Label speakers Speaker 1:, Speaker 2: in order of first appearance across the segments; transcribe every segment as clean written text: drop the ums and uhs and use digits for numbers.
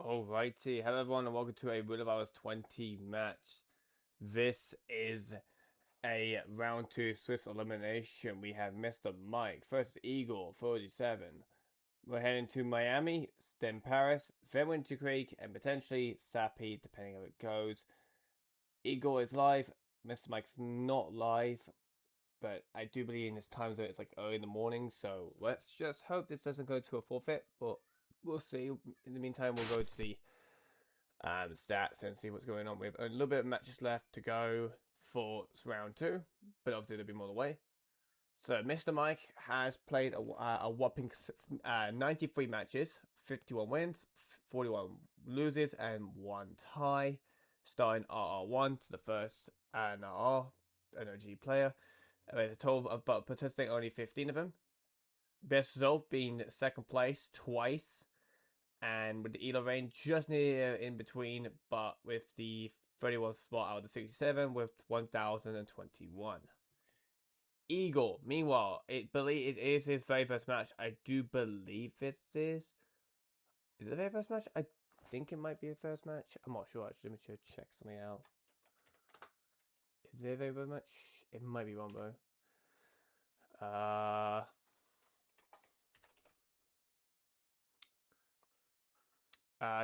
Speaker 1: Alrighty, hello everyone and welcome to a Roulette 20 match. This is a round 2 Swiss elimination. We have MrMike versus Egor47. We're heading to Miami, then Paris, then Winter Creek, and potentially Sappy, depending how it goes. Egor is live, MrMike's not live, but I do believe in this time zone it's like early in the morning, so let's just hope this doesn't go to a forfeit, but we'll see. In the meantime, we'll go to the stats and see what's going on. We have a little bit of matches left to go for round 2, but obviously there'll be more on the way. So MrMike has played a whopping 93 matches, 51 wins, 41 loses, and 1 tie. Starting RR1 to the first NR, NOG player. A total, but participating only 15 of them. Best result being second place twice. And with the Elo range just near in between, but with the 31 spot out of the 67 with 1021. Egor, meanwhile, it is his very first match. I do believe this is. Is it their first match? I think it might be a first match. I'm not sure actually. Let me check something out. Is it their first match? It might be wrong though.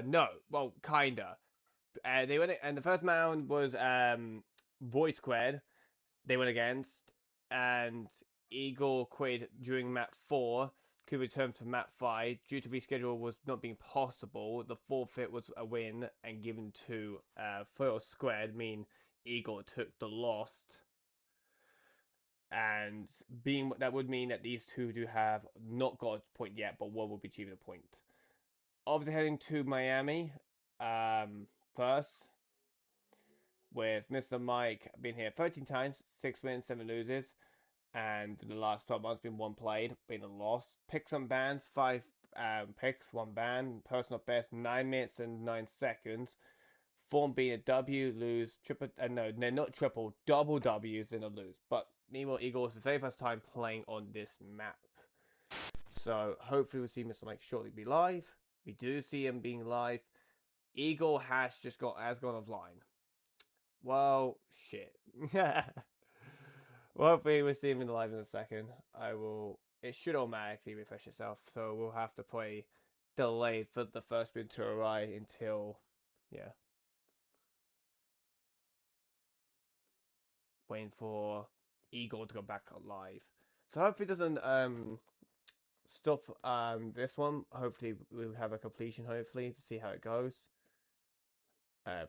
Speaker 1: No, well, kinda. They went, and the first round was Void Squared. They went against, and Egor quit during map 4. Could return for map 5 due to reschedule was not being possible. The forfeit was a win and given to Void Squared, meaning Egor took the loss. And that would mean that these two do have not got a point yet, but one will be achieving a point. Obviously heading to Miami first, with MrMike being here 13 times, 6 wins, 7 loses, and in the last 12 months been 1 played, been a loss. Picks and bans, 5 picks, 1 ban. Personal best 9 minutes and 9 seconds. Form being a W, lose, triple, no, they're not triple, double W's in a lose. But meanwhile, Egor is the very first time playing on this map. So hopefully we'll see MrMike shortly be live. We do see him being live. Egor has gone offline. Well, shit. Well, hopefully we'll see him live in a second. It should automatically refresh itself, so we'll have to play delayed for the first bit to arrive until, yeah. Waiting for Egor to go back live. So hopefully it doesn't stop this one. Hopefully we'll have a completion, hopefully, to see how it goes.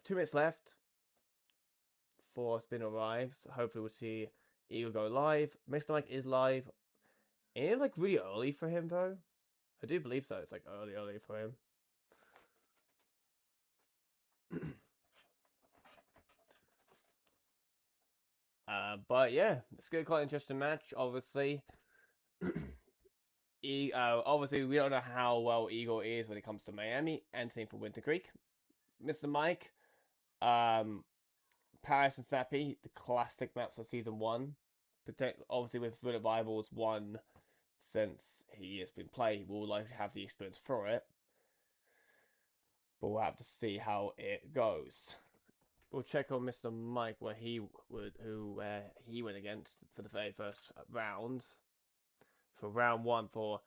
Speaker 1: 2 minutes left for spin arrives. Hopefully we'll see Egor go live. MrMike is live. And it's like really early for him though. I do believe so. It's like early for him. But yeah, it's gonna be quite an interesting match, obviously. Obviously, we don't know how well Egor is when it comes to Miami, and same for Winter Creek. MrMike, Paris and Sappy, the classic maps of Season 1. Obviously, with Roulette Rivals 1, since he has been played, we'll likely have the experience for it. But we'll have to see how it goes. We'll check on MrMike where he went against for the very first round. For round 1 for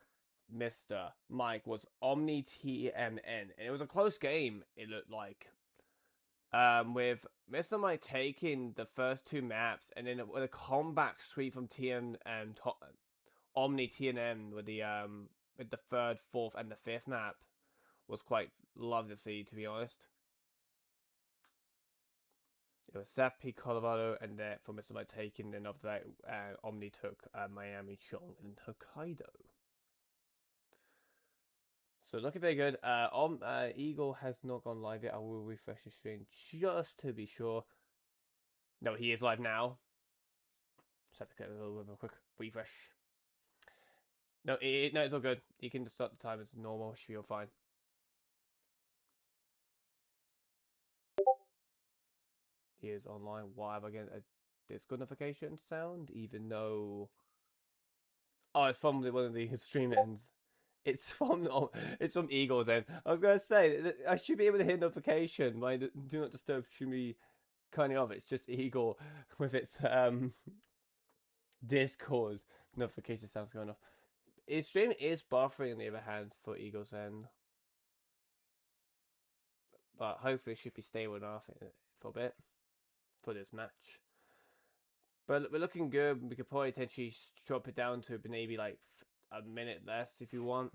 Speaker 1: MrMike was Omni TMN, and it was a close game. It looked like With MrMike taking the first 2 maps and then with a comeback sweep from TM and Omni TNM with the third, fourth, and the fifth map was quite lovely to see, to be honest. It was Sappy, Colorado, and then for MrMike taking, then after that, Omni took Miami, Chong, and Hokkaido. So looking very good. Eagle has not gone live yet. I will refresh the stream just to be sure. No, he is live now. Just have to get a little bit of a quick refresh. No, no, it's all good. You can just start the time as normal. Should be all fine. He is online. Why have I getting a Discord notification sound? Even though, oh, it's from one of the stream ends. It's from Eagle's end. I was gonna say I should be able to hear notification. My do not disturb should be kind of. It's just Eagle with its Discord notification sounds going off. His stream is buffering on the other hand for Eagle's end, but hopefully it should be stable enough for a bit for this match. But we're looking good. We could probably potentially chop it down to maybe like a minute less if you want,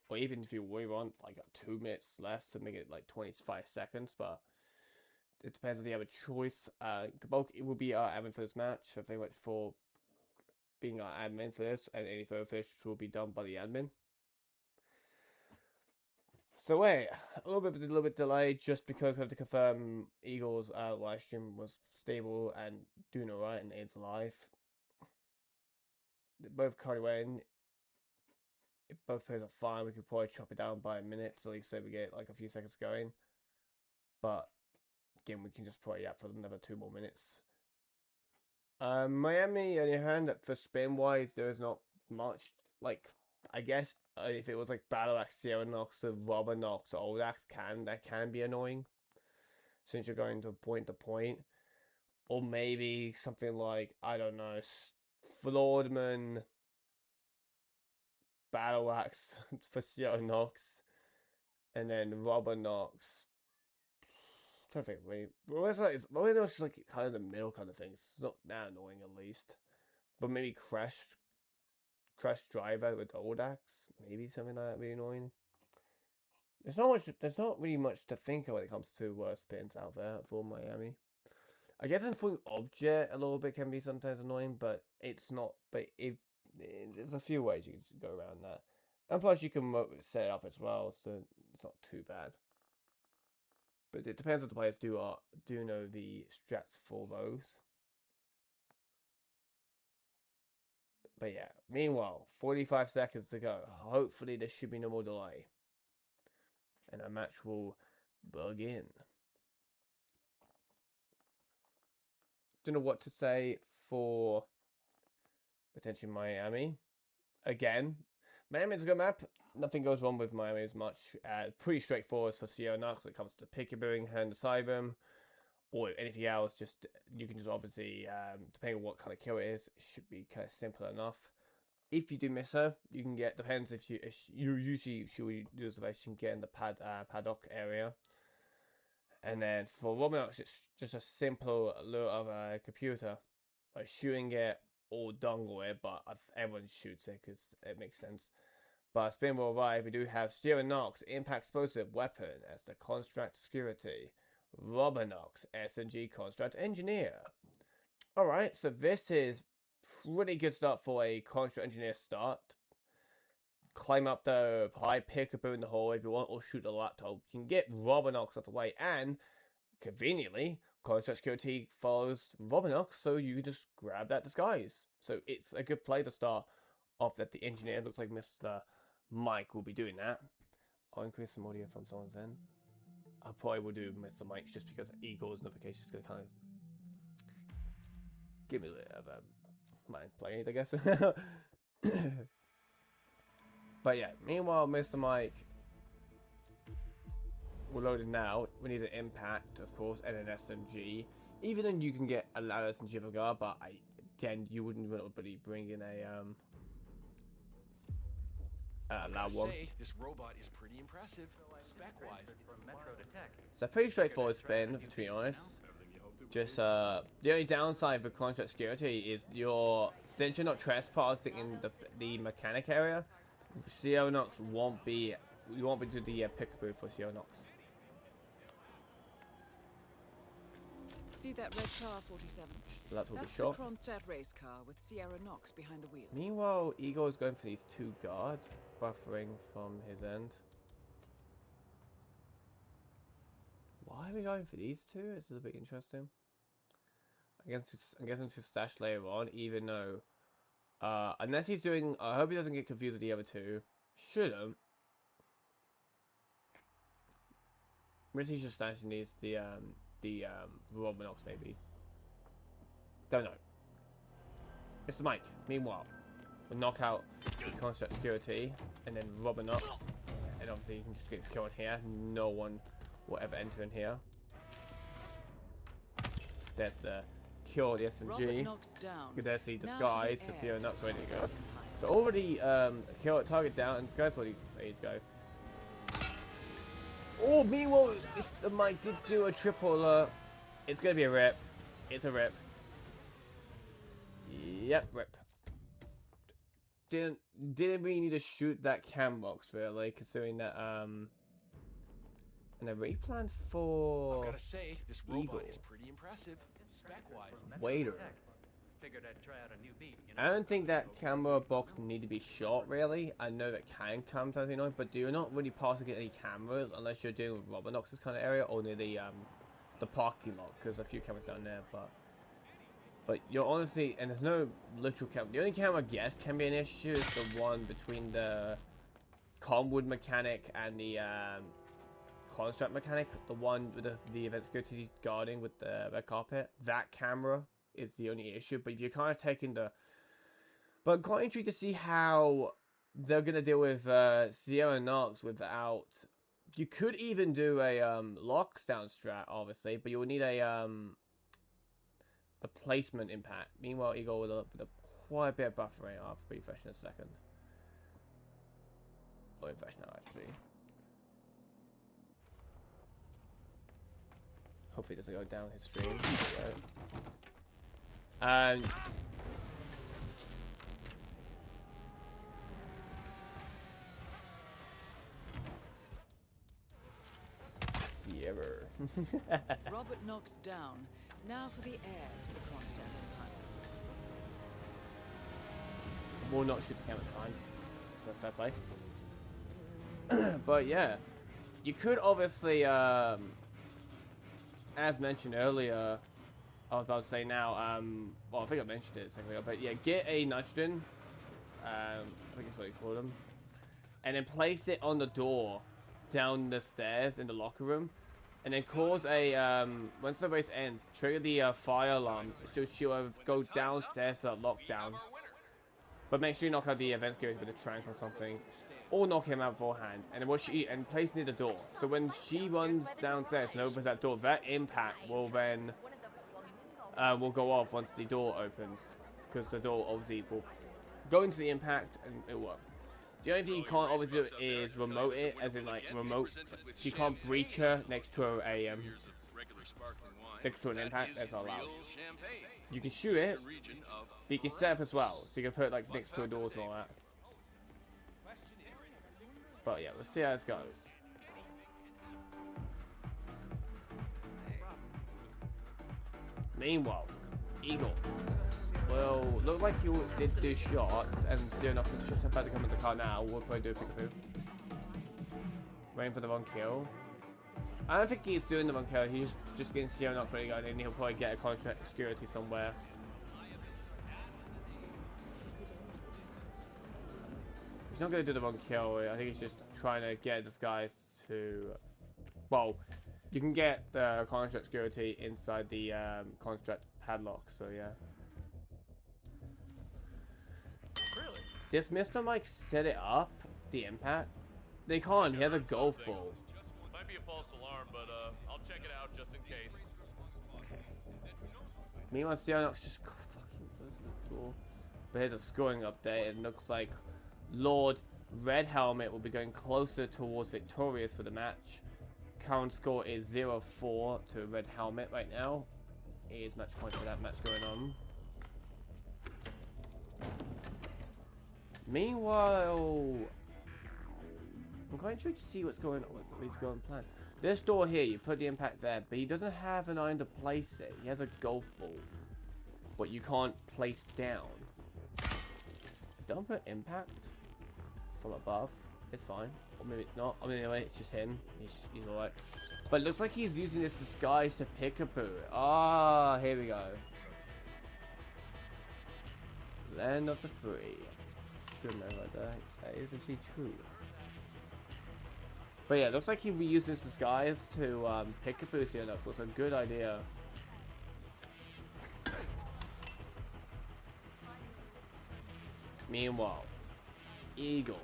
Speaker 1: or even if you want like 2 minutes less to make it like 25 seconds. But it depends if you have a choice. Kabok will be our admin for this match. So thank you much for being our admin for this, and any further fish will be done by the admin. So wait, a little bit delayed just because we have to confirm Eagle's live stream was stable and doing alright and it's live. They both currently went. If both players are fine, we could probably chop it down by a minute, so like say we get like a few seconds going. But again, we can just probably for another 2 more minutes. Miami, on the other hand, for spin wise, there is not much. Like, I guess if it was like Battle Axe, Sierra Nox, or Rubber Nox, or Old Axe, that can be annoying since you're going to point. Or maybe something like, I don't know, Flordman, Battle Axe for Sierra Nox, and then Rubber Nox. I'm trying to think, wait, Rubber Nox is like kind of the middle kind of thing. It's not that annoying at least, but maybe Crash Driver with Old Axe, maybe something like that would be annoying. There's not really much to think of when it comes to spins out there for Miami. I guess in full object a little bit can be sometimes annoying, but it's not. But there's a few ways you can go around that, and plus you can set it up as well, so it's not too bad. But it depends if the players do know the strats for those. But yeah, meanwhile, 45 seconds to go. Hopefully there should be no more delay, and our match will begin. Don't know what to say for potentially Miami. Again, Miami's a good map. Nothing goes wrong with Miami as much. Pretty straightforward for Sierra Nox when it comes to peekabooing, hand aside them, or anything else. Just you can just obviously, depending on what kind of kill it is, it should be kind of simple enough. If you do miss her, you can get, depends if you usually should do this, you can get in the paddock area. And then for Robinox, it's just a simple lure of a computer, like shooting it or dangle it, but everyone shoots it because it makes sense. But spin will arrive. We do have Sierra Nox, Impact Explosive Weapon as the Construct Security, Robinox, SNG Construct Engineer. Alright, so this is pretty good start for a Construct Engineer start. Climb up the high, pick up in the hole if you want, or shoot the laptop. You can get Robinox out the way, and conveniently, Construct Security follows Robinox, so you can just grab that disguise. So it's a good play to start off at the engineer. Looks like MrMike will be doing that. I'll increase some audio from someone's end. I probably will do MrMike just because Eagle's notification is going to kind of give me a bit of a mind playing, I guess. But yeah, meanwhile, MrMike, we're loaded now. We need an impact, of course, and an SMG. Even then, you can get a loud SMG for guard, but again, you wouldn't really bring in a Loud one.
Speaker 2: This robot is pretty impressive, spec-wise.
Speaker 1: So pretty straightforward spin, to be honest. Just the only downside for contract security is since you're not trespassing in the mechanic area, Xeonox won't be to the pickaboo for Xeonox.
Speaker 3: See that red car, 47?
Speaker 1: That will be
Speaker 3: That's
Speaker 1: short.
Speaker 3: the Kronstadt race car with Sierra Knox behind the wheel.
Speaker 1: Meanwhile, Egor is going for these two guards, buffering from his end. Why are we going for these two? This is a bit interesting. I'm guessing to stash later on, even though, unless he's doing, I hope he doesn't get confused with the other two. Shouldn't. Unless he's just stashing these, the Romanox maybe. Don't know. MrMike, meanwhile, will knock out the construct security and then Romanox, and obviously you can just get killed here. No one will ever enter in here. There's the kill, the SMG. There's the disguise, the Sierra Knox ready to go. So already kill target down and disguise ready to go. Oh, meanwhile, MrMike did do a triple. It's gonna be a rip. It's a rip. Yep, rip. Didn't really need to shoot that cam box really, considering that and a replan for
Speaker 2: I've gotta say, this robot is pretty impressive, spec-wise.
Speaker 1: Waiter. I don't think that camera box need to be shot really. I know that can come to annoying, but you're not really passing any cameras unless you're doing with Romanox's kind of area or near the parking lot, because a few cameras down there. But you're honestly, and there's no literal camera. The only camera I guess can be an issue is the one between the Conwood mechanic and the construct mechanic, the one with the event security guarding with the red carpet. That camera is the only issue. But if you're kind of taking but quite intrigued to see how they're gonna deal with Sierra Knox without. You could even do a lockdown strat, obviously, but you'll need a placement impact. Meanwhile, Egor with a quite a bit of buffering. I'll have to refresh in a second. I'll refresh now, actually. Hopefully it doesn't go down his stream. Sierra.
Speaker 3: Robert Knox down. Now for the heir to the Kronstadt Empire.
Speaker 1: Will not shoot the camera this time. So fair play. But yeah, you could obviously, as mentioned earlier, I was about to say now, well, I think I mentioned it a second ago, but yeah, get a nitrogen, I think that's what you call them, and then place it on the door down the stairs in the locker room, and then cause a, once the race ends, trigger the fire alarm, so she'll go downstairs to that lockdown. But make sure you knock out the event security with a trank or something, or knock him out beforehand, and then place near the door. So when she runs downstairs and opens that door, that impact will then will go off once the door opens, because the door obviously will go into the impact and it'll work. The only thing you can't obviously do is remote it, as in like remote. So you can't breach her next to an impact. That's not allowed. You can shoot it, but you can set up as well, so you can put it like next to doors and all that. But yeah, let's see how this goes. Meanwhile, Egor will look like he did do shots, and Xeonox is just about to come in the car now. We'll probably do a pick-a-poo. Waiting for the one kill. I don't think he's doing the one kill. He's just getting Xeonox ready to go, and he'll probably get a contract security somewhere. He's not going to do the one kill. I think he's just trying to get this guy to. Well, you can get the contract security inside the contract padlock. So yeah.
Speaker 4: Really?
Speaker 1: Does MrMike set it up? The impact? They can't. He has a golf ball.
Speaker 4: Might be a false alarm, but I'll check it out just in case.
Speaker 1: Okay. Meanwhile, Xeonox just fucking closes the door. But here's a scoring update. It looks like Lord Red Helmet will be going closer towards victorious for the match. Current score is 0-4 to Red Helmet right now. Here's match point for that match going on. Meanwhile, I'm quite intrigued to see what's going on. What he's going to plan. This door here, you put the impact there, but he doesn't have an iron to place it. He has a golf ball, but you can't place down. Don't put impact from above. It's fine. Or maybe it's not. I mean, anyway, it's just him. He's alright. But it looks like he's using this disguise to Peekaboo. Ah, here we go. Land of the free. True, man, right there. That is actually true. But yeah, it looks like he reused this disguise to Peekaboo here. That was a good idea. Meanwhile, Egor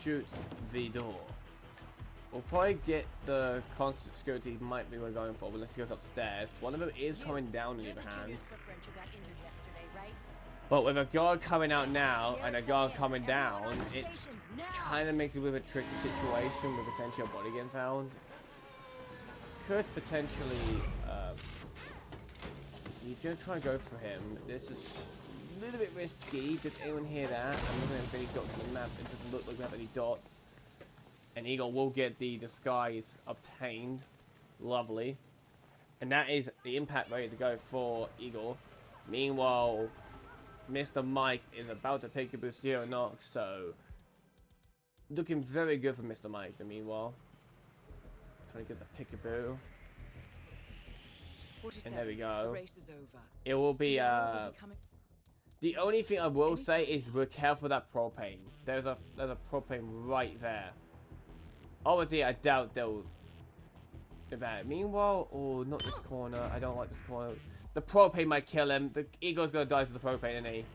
Speaker 1: shoots the door. We'll probably get the constant security might be what we're going for unless he goes upstairs. One of them is coming down in the other hand. But with a guard coming out now and a guard coming down, it kind of makes it a bit of a tricky situation with potentially a body getting found. Could potentially, he's going to try and go for him. This is a little bit risky. Did anyone hear that? I'm looking at any dots on the map. It doesn't look like we have any dots. And Egor will get the disguise obtained. Lovely. And that is the impact ready to go for Egor. Meanwhile, MrMike is about to pick a boost here or not, so looking very good for MrMike. The meanwhile, trying to get the Peekaboo. And there we go. It will be the only thing I will say is be careful of that propane. There's a propane right there. Obviously, I doubt they'll do that. Meanwhile, oh, not this corner. I don't like this corner. The propane might kill him. The Egor's gonna die to the propane, isn't he?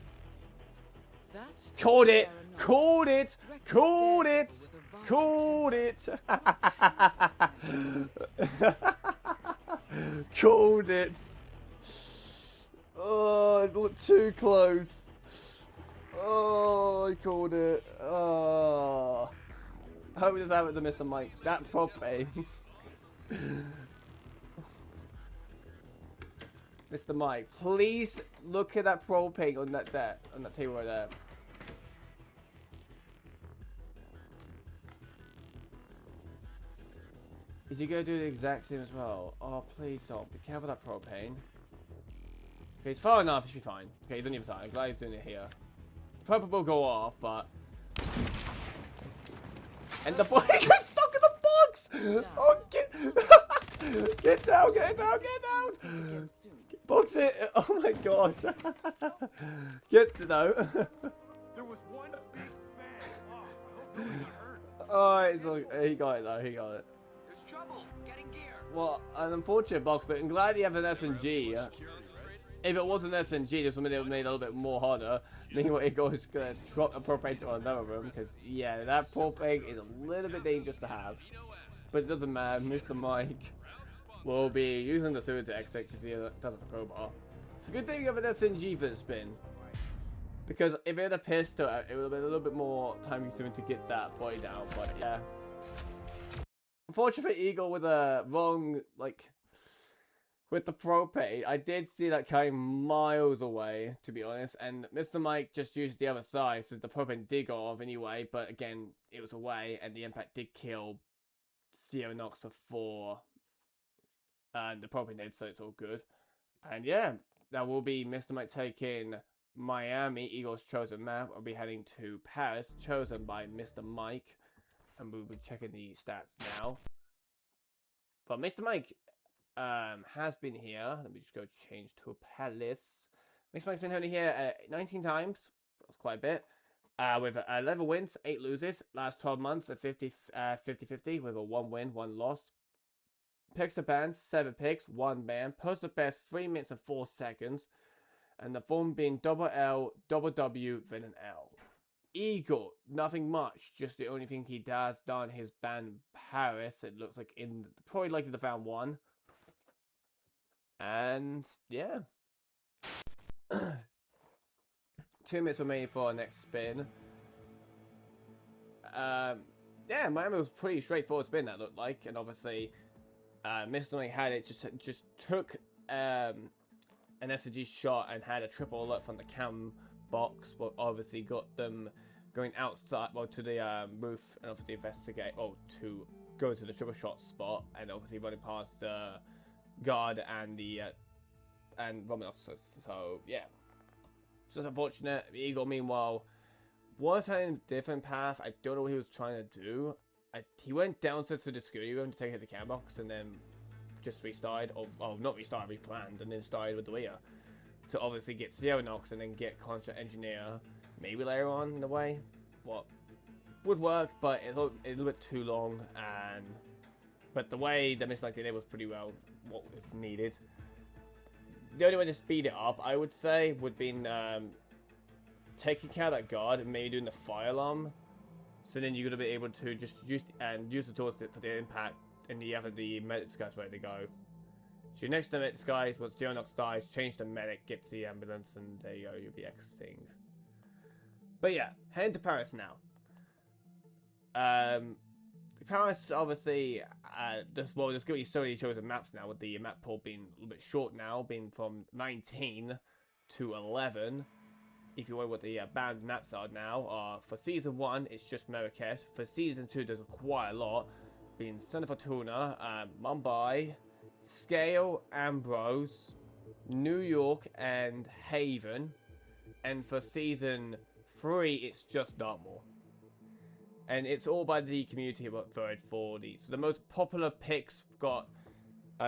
Speaker 1: Called it! Called it! Called it! Called it! Called it! Oh, it looked too close. Oh, I called it. Oh. I hope this happened to MrMike. That propane. MrMike, please look at that propane on that table right there. Is he gonna do the exact same as well? Oh, please don't. Be careful of that propane. Okay, he's far enough. He should be fine. Okay, he's on the other side. I'm glad he's doing it here. Purple will go off, but. And the boy gets stuck in the box! Oh, get down, get down, get down! Box it! Oh my god! Get to know.
Speaker 2: There was one big bang.
Speaker 1: Oh, it's like, he got it though, he got it.
Speaker 2: There's trouble getting gear.
Speaker 1: Well, an unfortunate box, but I'm glad you have an SNG. If it wasn't SNG, this would have made it a little bit more harder. Meanwhile, Egor's gonna drop a propane to another room because, yeah, that propane is a little bit dangerous to have. But it doesn't matter. MrMike will be using the sewer to exit because he doesn't have a crowbar. It's a good thing you have an SNG for the spin. Because if it had a pistol, it would have been a little bit more time consuming to get that body down. But yeah. Unfortunately for Egor with a wrong, like, with the propane, I did see that coming miles away, to be honest, and MrMike just used the other side, so the propane did go off anyway, but again, it was away, and the impact did kill Stereonox before the propane did, so it's all good. And yeah, that will be MrMike taking Miami, Egor's chosen map. I'll be heading to Paris, chosen by MrMike, and we'll be checking the stats now. But MrMike has been here. Let me just go change to a palace. MrMike's been only here 19 times. That's quite a bit. With 11 wins, 8 loses. Last 12 months, a 50-50 with a 1 win, 1 loss. Picks to bans, 7 picks, 1 ban. Postal best, 3 minutes and 4 seconds. And the form being double L, double W, then an L. Egor, nothing much. Just the only thing he does done his ban Paris. It looks like in probably likely to found 1. And yeah. 2 minutes remaining for our next spin. yeah, Miami was pretty straightforward spin, that looked like. And obviously, MrMike had it, just took an SG shot and had a triple alert from the cam box, but obviously got them going outside, well, to the roof, and obviously investigate, to go to the triple shot spot, and obviously running past the guard and the and Romanoxus. So yeah, just unfortunate. Egor, meanwhile, was having a different path. I don't know what he was trying to do. He went downstairs to the security room to take out the cam box, and then just restarted, or not restarted, replanned, and then started with the Leah to obviously get Sierra Nox and then get Contract Engineer maybe later on in the way. What would work, but it's a little bit too long. But the way that MrMike did it was pretty well what was needed. The only way to speed it up, I would say, would be taking care of that guard and maybe doing the fire alarm. So then you're gonna be able to just use the tools for the impact, and you have the medics guys ready to go. So you're next to the medics guys, once Geonox dies, change the medic, get to the ambulance, and there you go, you'll be exiting. But yeah, heading to Paris now. Paris, obviously, there's going to be so many chosen maps now, with the map pool being a little bit short now, being from 19 to 11. If you wonder what the banned maps are now, for Season 1, it's just Marrakesh. For Season 2, there's quite a lot, being Santa Fortuna, Mumbai, Scale, Ambrose, New York, and Haven. And for Season 3, it's just Dartmoor. And it's all by the community voted for these. So the most popular picks got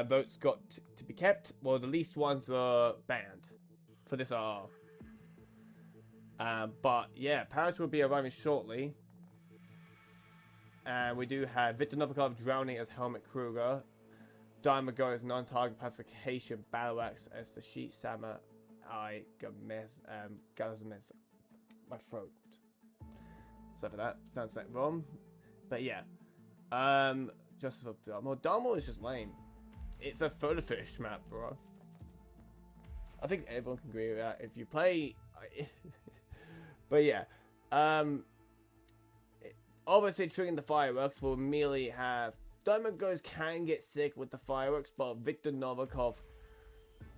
Speaker 1: votes got to be kept, while the least ones were banned for this RR. But yeah, Paris will be arriving shortly. And we do have Viktor Novikov drowning as Helmut Kruger, Diamond Go as non-target pacification, Battle Axe as the Sheet Sama, Gazmes. My throat. So for that, sounds like wrong. But yeah. Just for Dartmoor is just lame. It's a photo fish map, bro. I think everyone can agree with that. If you play but yeah. Obviously triggering the fireworks will immediately have Diamond Goes can get sick with the fireworks, but Viktor Novikov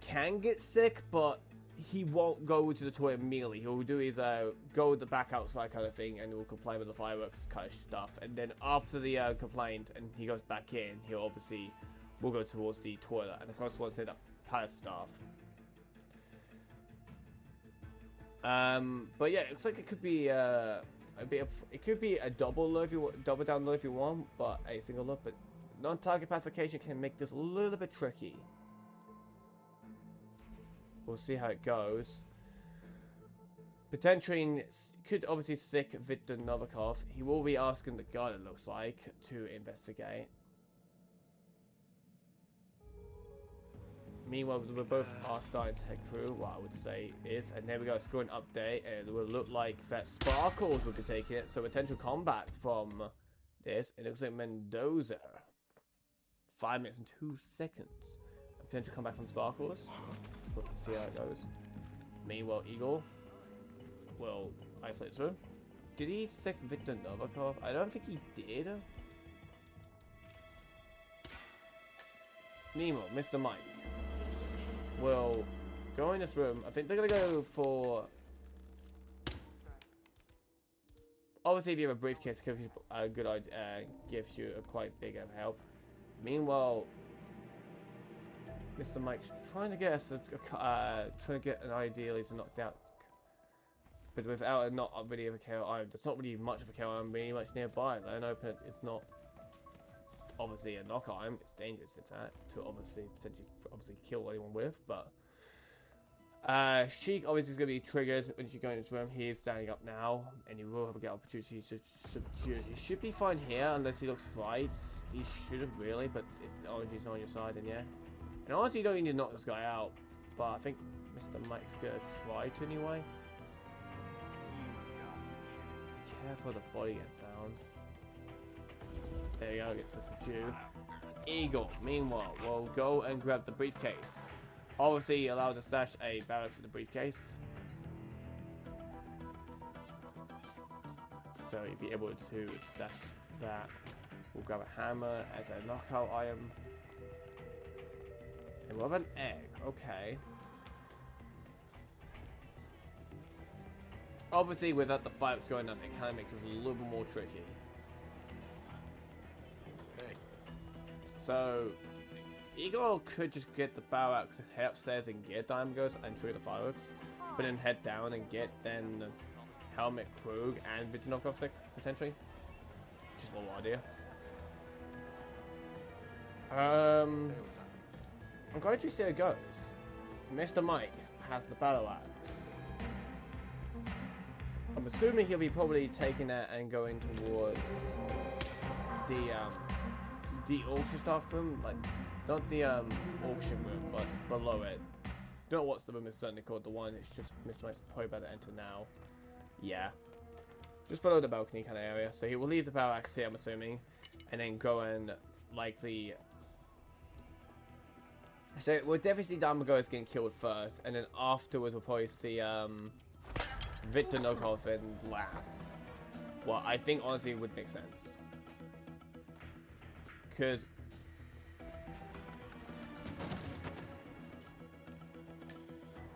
Speaker 1: can get sick, but he won't go to the toilet immediately. He'll do his go the back outside kind of thing, and he'll complain with the fireworks kind of stuff. And then after the complaint and he goes back in, he'll obviously will go towards the toilet. And of course, want to say that palace staff. But yeah, it looks like it could be it could be a double low if you double down low if you want, but a single low. But non-target pacification can make this a little bit tricky. We'll see how it goes. Potentially could obviously sick Viktor Novikov. He will be asking the guard, it looks like, to investigate. Meanwhile, we're both are starting to head through, what I would say is. And there we go, scoring update. And it will look like that Sparkles will be taking it. So potential comeback from this. It looks like Mendoza. 5 minutes and 2 seconds. A potential comeback from Sparkles. We'll have to see how it goes. Meanwhile, Egor will isolate through. Did he sick Viktor Novikov? I don't think he did. Meanwhile, MrMike will go in this room. I think they're going to go for... Obviously, if you have a briefcase, it gives you a good idea, gives you a quite big of help. Meanwhile, MrMike's trying to get us, trying to get an ideally to knock out, but without a not really of a KO iron. There's not really much of a KO iron really much nearby. Let alone open it. It's not obviously a knock iron. It's dangerous in fact to obviously potentially kill anyone with. But Sheik obviously is going to be triggered when you go in this room. He is standing up now, and you will have a good opportunity to subdue. He should be fine here unless he looks right. He shouldn't really, but if the orange is on your side, then yeah. And honestly, you don't need to knock this guy out, but I think MrMike's gonna try to anyway. Be careful the body getting found. There you go, gets the subdue. Egor, meanwhile, will go and grab the briefcase. Obviously, allowed to stash a barracks in the briefcase. so you'll be able to stash that. We'll grab a hammer as a knockout item. And we'll have an egg, okay. Obviously, without the fireworks going off, it kind of makes us a little bit more tricky.
Speaker 2: Hey.
Speaker 1: So, Egor could just get the bow axe and head upstairs and get Diamond Ghost and trigger the fireworks, but then head down and get then Helmet Krug and Victor Novkov potentially. Just a little idea. I'm going to see how it goes. MrMike has the battle axe. I'm assuming he'll be probably taking that and going towards the auction staff room, like not the auction room, but below it. Don't know what's the room is certainly called. The one it's just MrMike's probably about to enter now. Yeah, just below the balcony kind of area. So he will leave the battle axe here, I'm assuming, and then go and likely. So we'll definitely see Diamond Ghost getting killed first, and then afterwards we'll probably see Victor Nokov in last. Well, I think honestly it would make sense. Because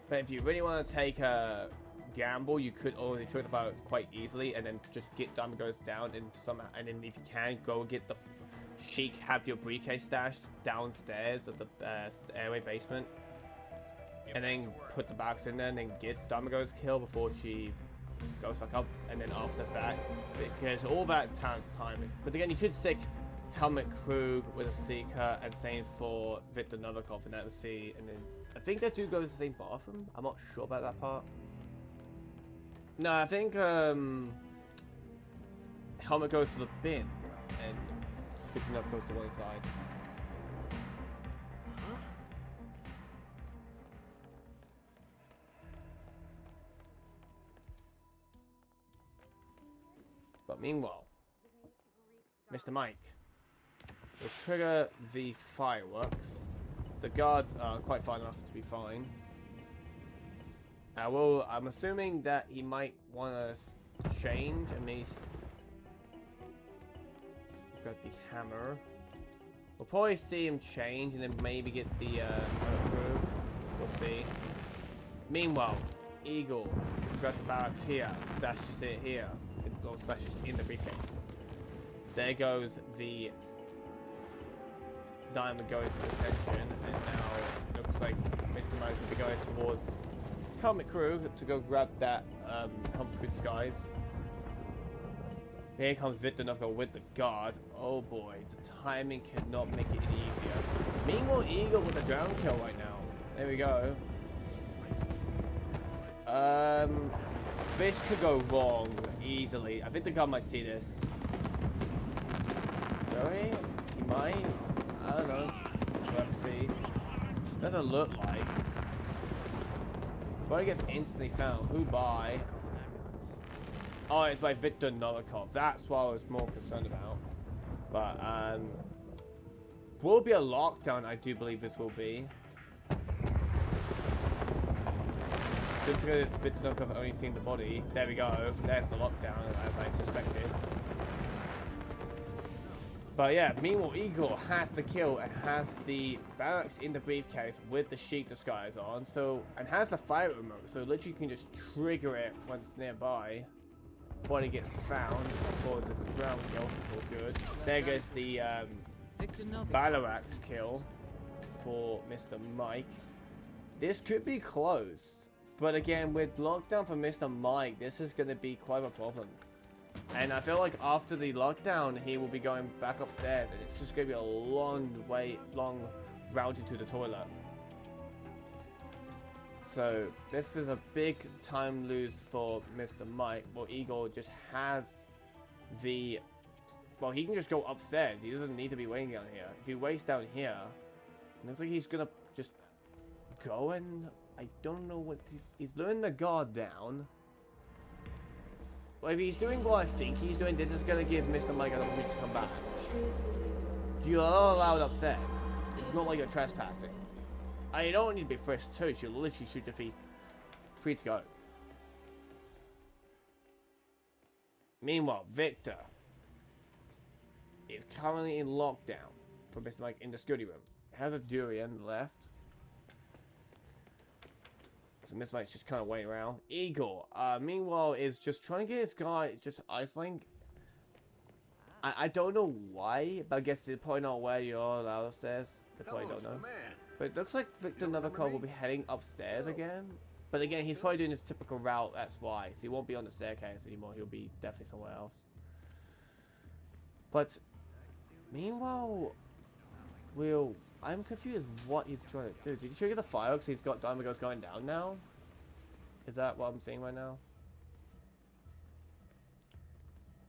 Speaker 1: but if you really want to take a gamble, you could already trigger the fireworks quite easily and then just get Diamond Ghost down and somehow, and then if you can, go get the Sheik, have your briefcase stashed downstairs of the airway basement, and then put the box in there and then get Diamond Ghost kill before she goes back up, and then after that, because all that takes time. But again, you could stick Helmet Krug with a Seeker and same for Victor Novikov, and that would see, and then I think they do go to the same bathroom. I'm not sure about that part. No, I think Helmet goes to the bin and Victor Novikov goes to one side. But meanwhile, MrMike will trigger the fireworks. The guards are quite far enough to be fine. I'm assuming that he might want to change and maybe got the hammer. We'll probably see him change and then maybe get the crew. We'll see. Meanwhile, Eagle got the barracks here, stashes it here, or stashes in the briefcase. There goes the Diamond Ghost's attention, and now it looks like MrMike will be going towards Helmet Crew to go grab that Helmet Crew disguise. Here comes Victor Novikov with the guard. Oh boy, the timing could not make it any easier. Meanwhile, Eagle with a drown kill right now. There we go. This could go wrong easily. I think the guard might see this. Really? He might? I don't know. We'll have to see. Doesn't look like. But he gets instantly found. Who by? Oh, it's by Victor Novikov. That's what I was more concerned about. But, will be a lockdown, I do believe this will be. Just because it's Victor Novikov, I've only seen the body. There we go. There's the lockdown, as I suspected. But yeah, meanwhile, Eagle has the kill and has the barracks in the briefcase with the Sheik disguise on. So, and has the fire remote. So literally you can just trigger it when it's nearby. Body gets found. Of course, it's a drown kill, so it's all good. There goes the battle axe kill for MrMike. This could be close. But again, with lockdown for MrMike, this is going to be quite a problem. And I feel like after the lockdown, he will be going back upstairs, and it's just going to be a long route into the toilet. So this is a big time lose for MrMike. Well, Eagle just has the... Well, he can just go upstairs. He doesn't need to be waiting down here. If he waits down here, it looks like he's going to just go and... I don't know what he's luring the guard down. Well, if he's doing what I think he's doing, this is going to give MrMike an opportunity to come back. You're not allowed upstairs. It's not like you're trespassing. And you don't need to be frisked too. You literally should just be free to go. Meanwhile, Victor is currently in lockdown for MrMike in the study room. Has a durian left. So MrMike's just kind of waiting around. Igor, meanwhile, is just trying to get this guy just isolating. I don't know why, but I guess they're probably not where you are upstairs. They probably don't know. But it looks like Victor Novikov will be heading upstairs again. But again, he's probably doing his typical route, that's why. So he won't be on the staircase anymore. He'll be definitely somewhere else. But meanwhile, I'm confused what he's trying to do. Did he trigger the fire because he's got Diamond Girls going down now? Is that what I'm seeing right now?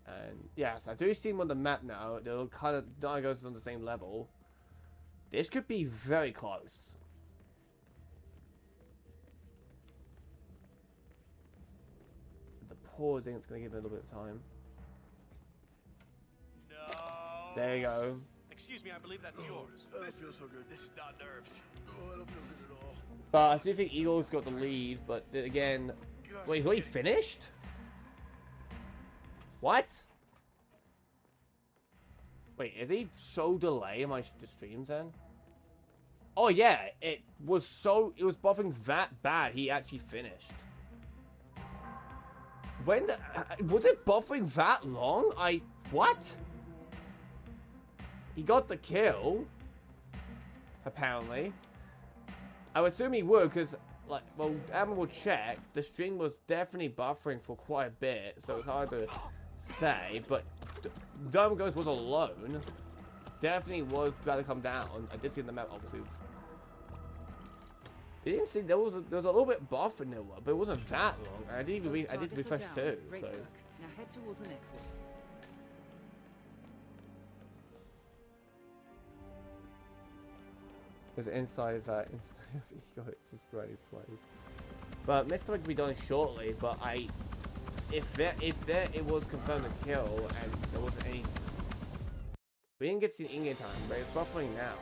Speaker 1: And yes, I do see him on the map now. They'll kind of Diamond Girls on the same level. This could be very close. The pausing, it's going to give it a little bit of time.
Speaker 5: No.
Speaker 1: There you go.
Speaker 5: Excuse me, I believe that's yours.
Speaker 2: I don't feel so good.
Speaker 5: This is not nerves.
Speaker 2: Oh, I don't feel good at all.
Speaker 1: But I do think Igor's got the lead, but again... Wait, he's already finished? What? Wait, is he so delayed my streams then? Oh yeah, it was buffing that bad, he actually finished. When was it buffing that long? What? He got the kill, apparently. I would assume he would, because, like, well, Amber will check. The stream was definitely buffering for quite a bit, so it's hard to say. But Diamond Ghost was alone. Definitely was about to come down. I did see the map, obviously. You didn't see there was a little bit buff in there, but it wasn't that long. And I did refresh too.
Speaker 3: Great
Speaker 1: So.
Speaker 3: work. Now head towards an exit.
Speaker 1: There's inside of Ego, it's just great plays. But MrMike will be done shortly, but if it was confirmed a kill and there wasn't any, we didn't get to see in-game time, but it's buffering now.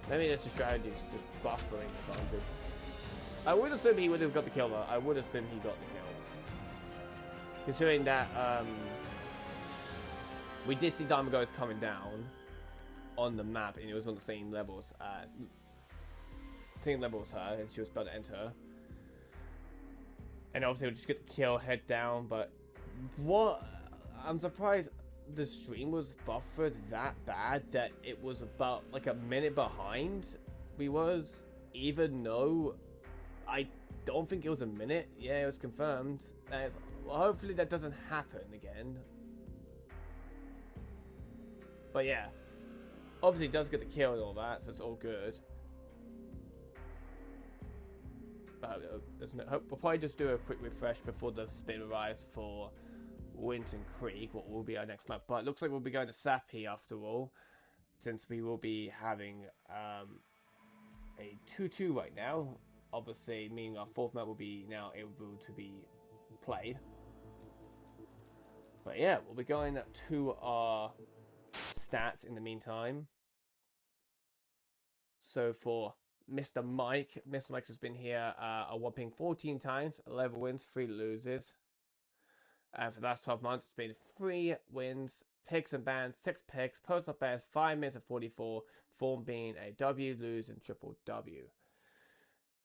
Speaker 1: Maybe that's the strategy, it's just buffering advantage. I would assume he would have got the kill though. I would assume he got the kill. Considering that we did see Diamond Ghost coming down on the map, and it was on the same levels her, and she was about to enter. And obviously we'll just get the kill, head down, but what, I'm surprised the stream was buffered that bad that it was about like a minute behind we was, even though I don't think it was a minute. Yeah, it was confirmed. Well, hopefully that doesn't happen again. But yeah, obviously, it does get the kill and all that, so it's all good. But we'll probably just do a quick refresh before the spin arrives for Winton Creek, what will be our next map. But it looks like we'll be going to Sappy after all, since we will be having a 2-2 right now. Obviously, meaning our fourth map will be now able to be played. But yeah, we'll be going to our stats in the meantime. So for MrMike has been here a whopping 14 times, 11 wins, 3 loses. And for the last 12 months, it's been 3 wins, picks and bans, 6 picks, personal best, 5 minutes and 44, form being a W, lose, and triple W.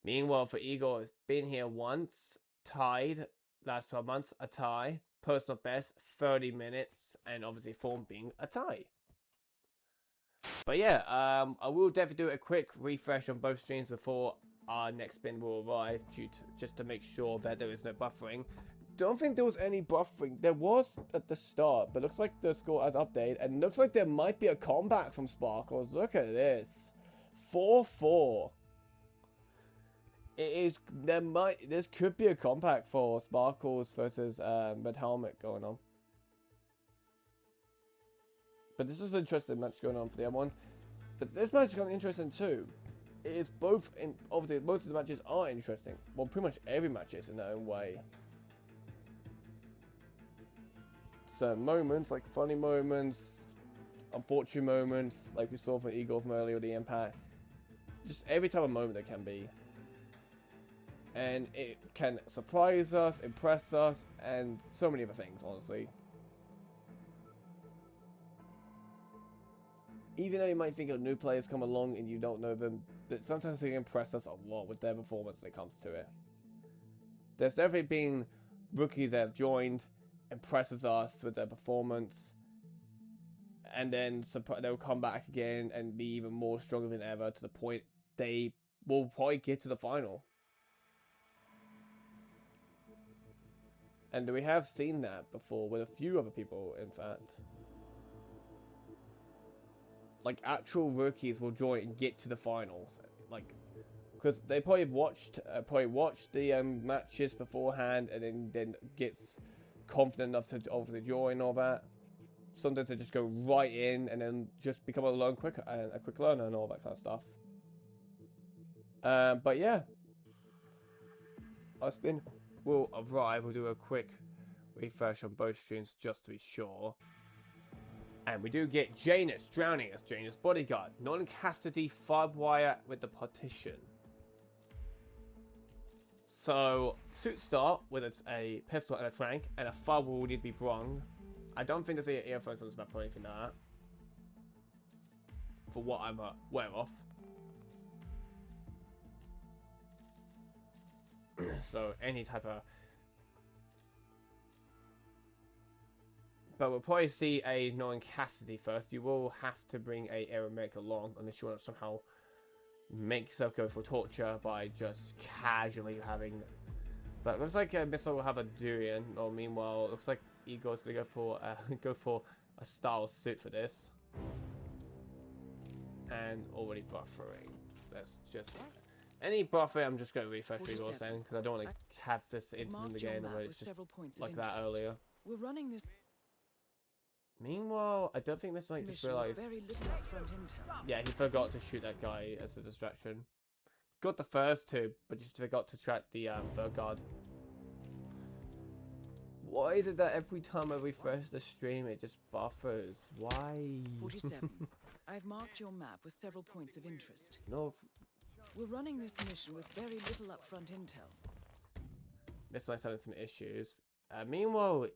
Speaker 1: Meanwhile, for Igor, it's been here once, tied, last 12 months, a tie, personal best, 30 minutes, and obviously form being a tie. But yeah, I will definitely do a quick refresh on both streams before our next spin will arrive, just to make sure that there is no buffering. Don't think there was any buffering. There was at the start, but looks like the score has updated, and looks like there might be a comeback from Sparkles. Look at this, 4-4. This could be a comeback for Sparkles versus Red Helmet going on. But this is an interesting match going on for the M1. But this match is kind of interesting too. It is both, obviously most of the matches are interesting. Well, pretty much every match is in their own way. So moments, like funny moments, unfortunate moments, like we saw from Igor from earlier with the impact. Just every type of moment there can be. And it can surprise us, impress us, and so many other things, honestly. Even though you might think of new players come along and you don't know them, but sometimes they impress us a lot with their performance when it comes to it. There's definitely been rookies that have joined, impresses us with their performance, and then they'll come back again and be even more stronger than ever to the point they will probably get to the final. And we have seen that before with a few other people, in fact. Like, actual rookies will join and get to the finals. Like, because they probably watched the matches beforehand and then gets confident enough to obviously join all that. Sometimes they just go right in and then just become a quick learner and all that kind of stuff. But yeah. Our spin will arrive. We'll do a quick refresh on both streams just to be sure. And we do get Janus drowning as Janus bodyguard. Non-custody Firewire with the partition. So, suits start with a pistol and a trank, and a firewall will need to be brung. I don't think there's any earphones on this map or anything like that. For what I'm aware of. So, any type of... But we'll probably see a non-custody first. You will have to bring a aeromaker along unless you want to somehow make yourself go for torture by just casually having... But it looks like Missile will have a durian. Or meanwhile, it looks like Egor's gonna go for a style suit for this. And already buffering. That's just... Any buffer, I'm just going to refresh Egor's then, because I don't want to have this incident again where it's just like that earlier.
Speaker 3: We're running this
Speaker 1: Meanwhile, I don't think MrMike just realised... Yeah, he forgot to shoot that guy as a distraction. Got the first two, but just forgot to track the third guard. Why is it that every time I refresh the stream, it just buffers? Why?
Speaker 3: 47. I've marked your map with several points of interest.
Speaker 1: No...
Speaker 3: We're running this mission with very little upfront intel.
Speaker 1: MrMike's having some issues. Meanwhile...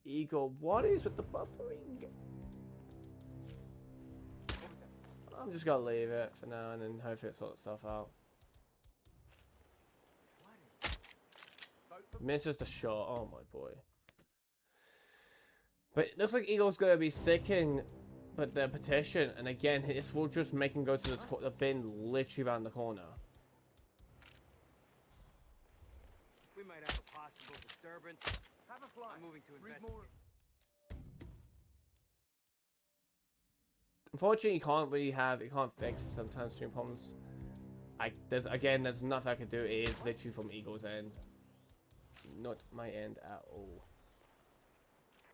Speaker 1: Egor, what is with the buffering? I'm just gonna leave it for now and then hopefully it sorts itself out. Misses the shot. Oh my boy. But it looks like Egor's gonna be sicking but the petition, and again this will just make him go to the bin literally around the corner.
Speaker 5: We might have a possible disturbance. Have a fly. I'm moving to investigate.
Speaker 1: Unfortunately, you can't fix sometimes stream problems. There's nothing I can do. It is literally from Egor's end, not my end at all.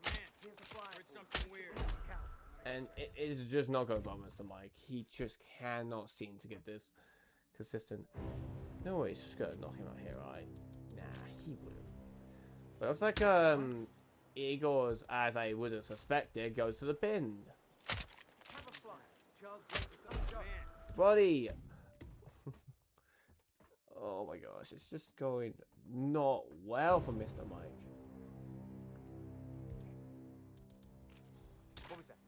Speaker 5: Man, here's a fly. Heard something weird.
Speaker 1: And it is just not going for MrMike. He just cannot seem to get this consistent. No way, he's just gonna knock him out here, right? Nah, he wouldn't. But it looks like Egor's, as I would have suspected, goes to the bin. Buddy! Oh my gosh, it's just going not well for MrMike.
Speaker 5: What was that?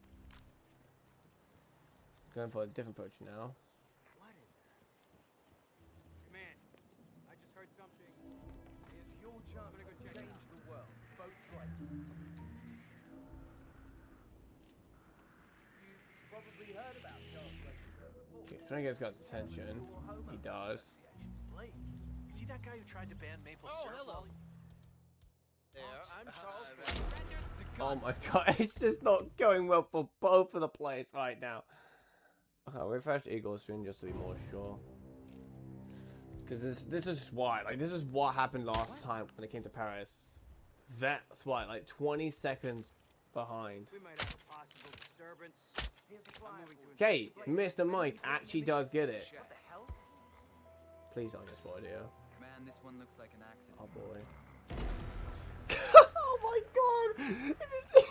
Speaker 1: Going for a different approach now.
Speaker 5: What in there? Command, I just heard something. It's your chance to go change the world. Both ways. You probably heard about Charles Blake.
Speaker 1: Okay, he's trying to get his guy's attention. He does.
Speaker 2: Blake, is he that guy who tried to ban maple syrup?
Speaker 5: Hello. There, I'm Charles Blake.
Speaker 1: Oh my god, it's just not going well for both of the players right now. Okay, I'll refresh Egor's stream just to be more sure. Because this is why, like, this is what happened last time when it came to Paris. That's why, like, 20 seconds behind.
Speaker 5: We might have a possible disturbance. Here's a fly.
Speaker 1: Okay, MrMike actually does get it.
Speaker 5: What the hell?
Speaker 1: Please don't get spoiled here.
Speaker 6: Man, this one looks like an accident.
Speaker 1: Oh boy. Oh my god!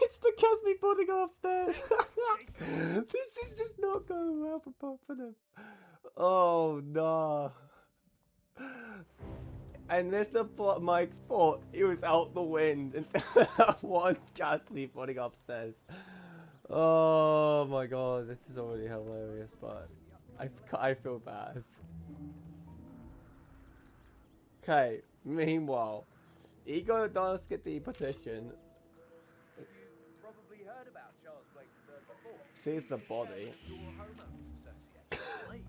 Speaker 1: It's the custody putting upstairs. This is just not going well for both of them. Oh no. And Mike thought he was out the wind until one ghastly putting upstairs. Oh my god, this is already hilarious, but I feel bad. Okay, meanwhile, Egor does get the petition.
Speaker 5: You've probably heard about Charles Blake III before.
Speaker 1: Sees the body.
Speaker 5: Your homeowners association. Blake?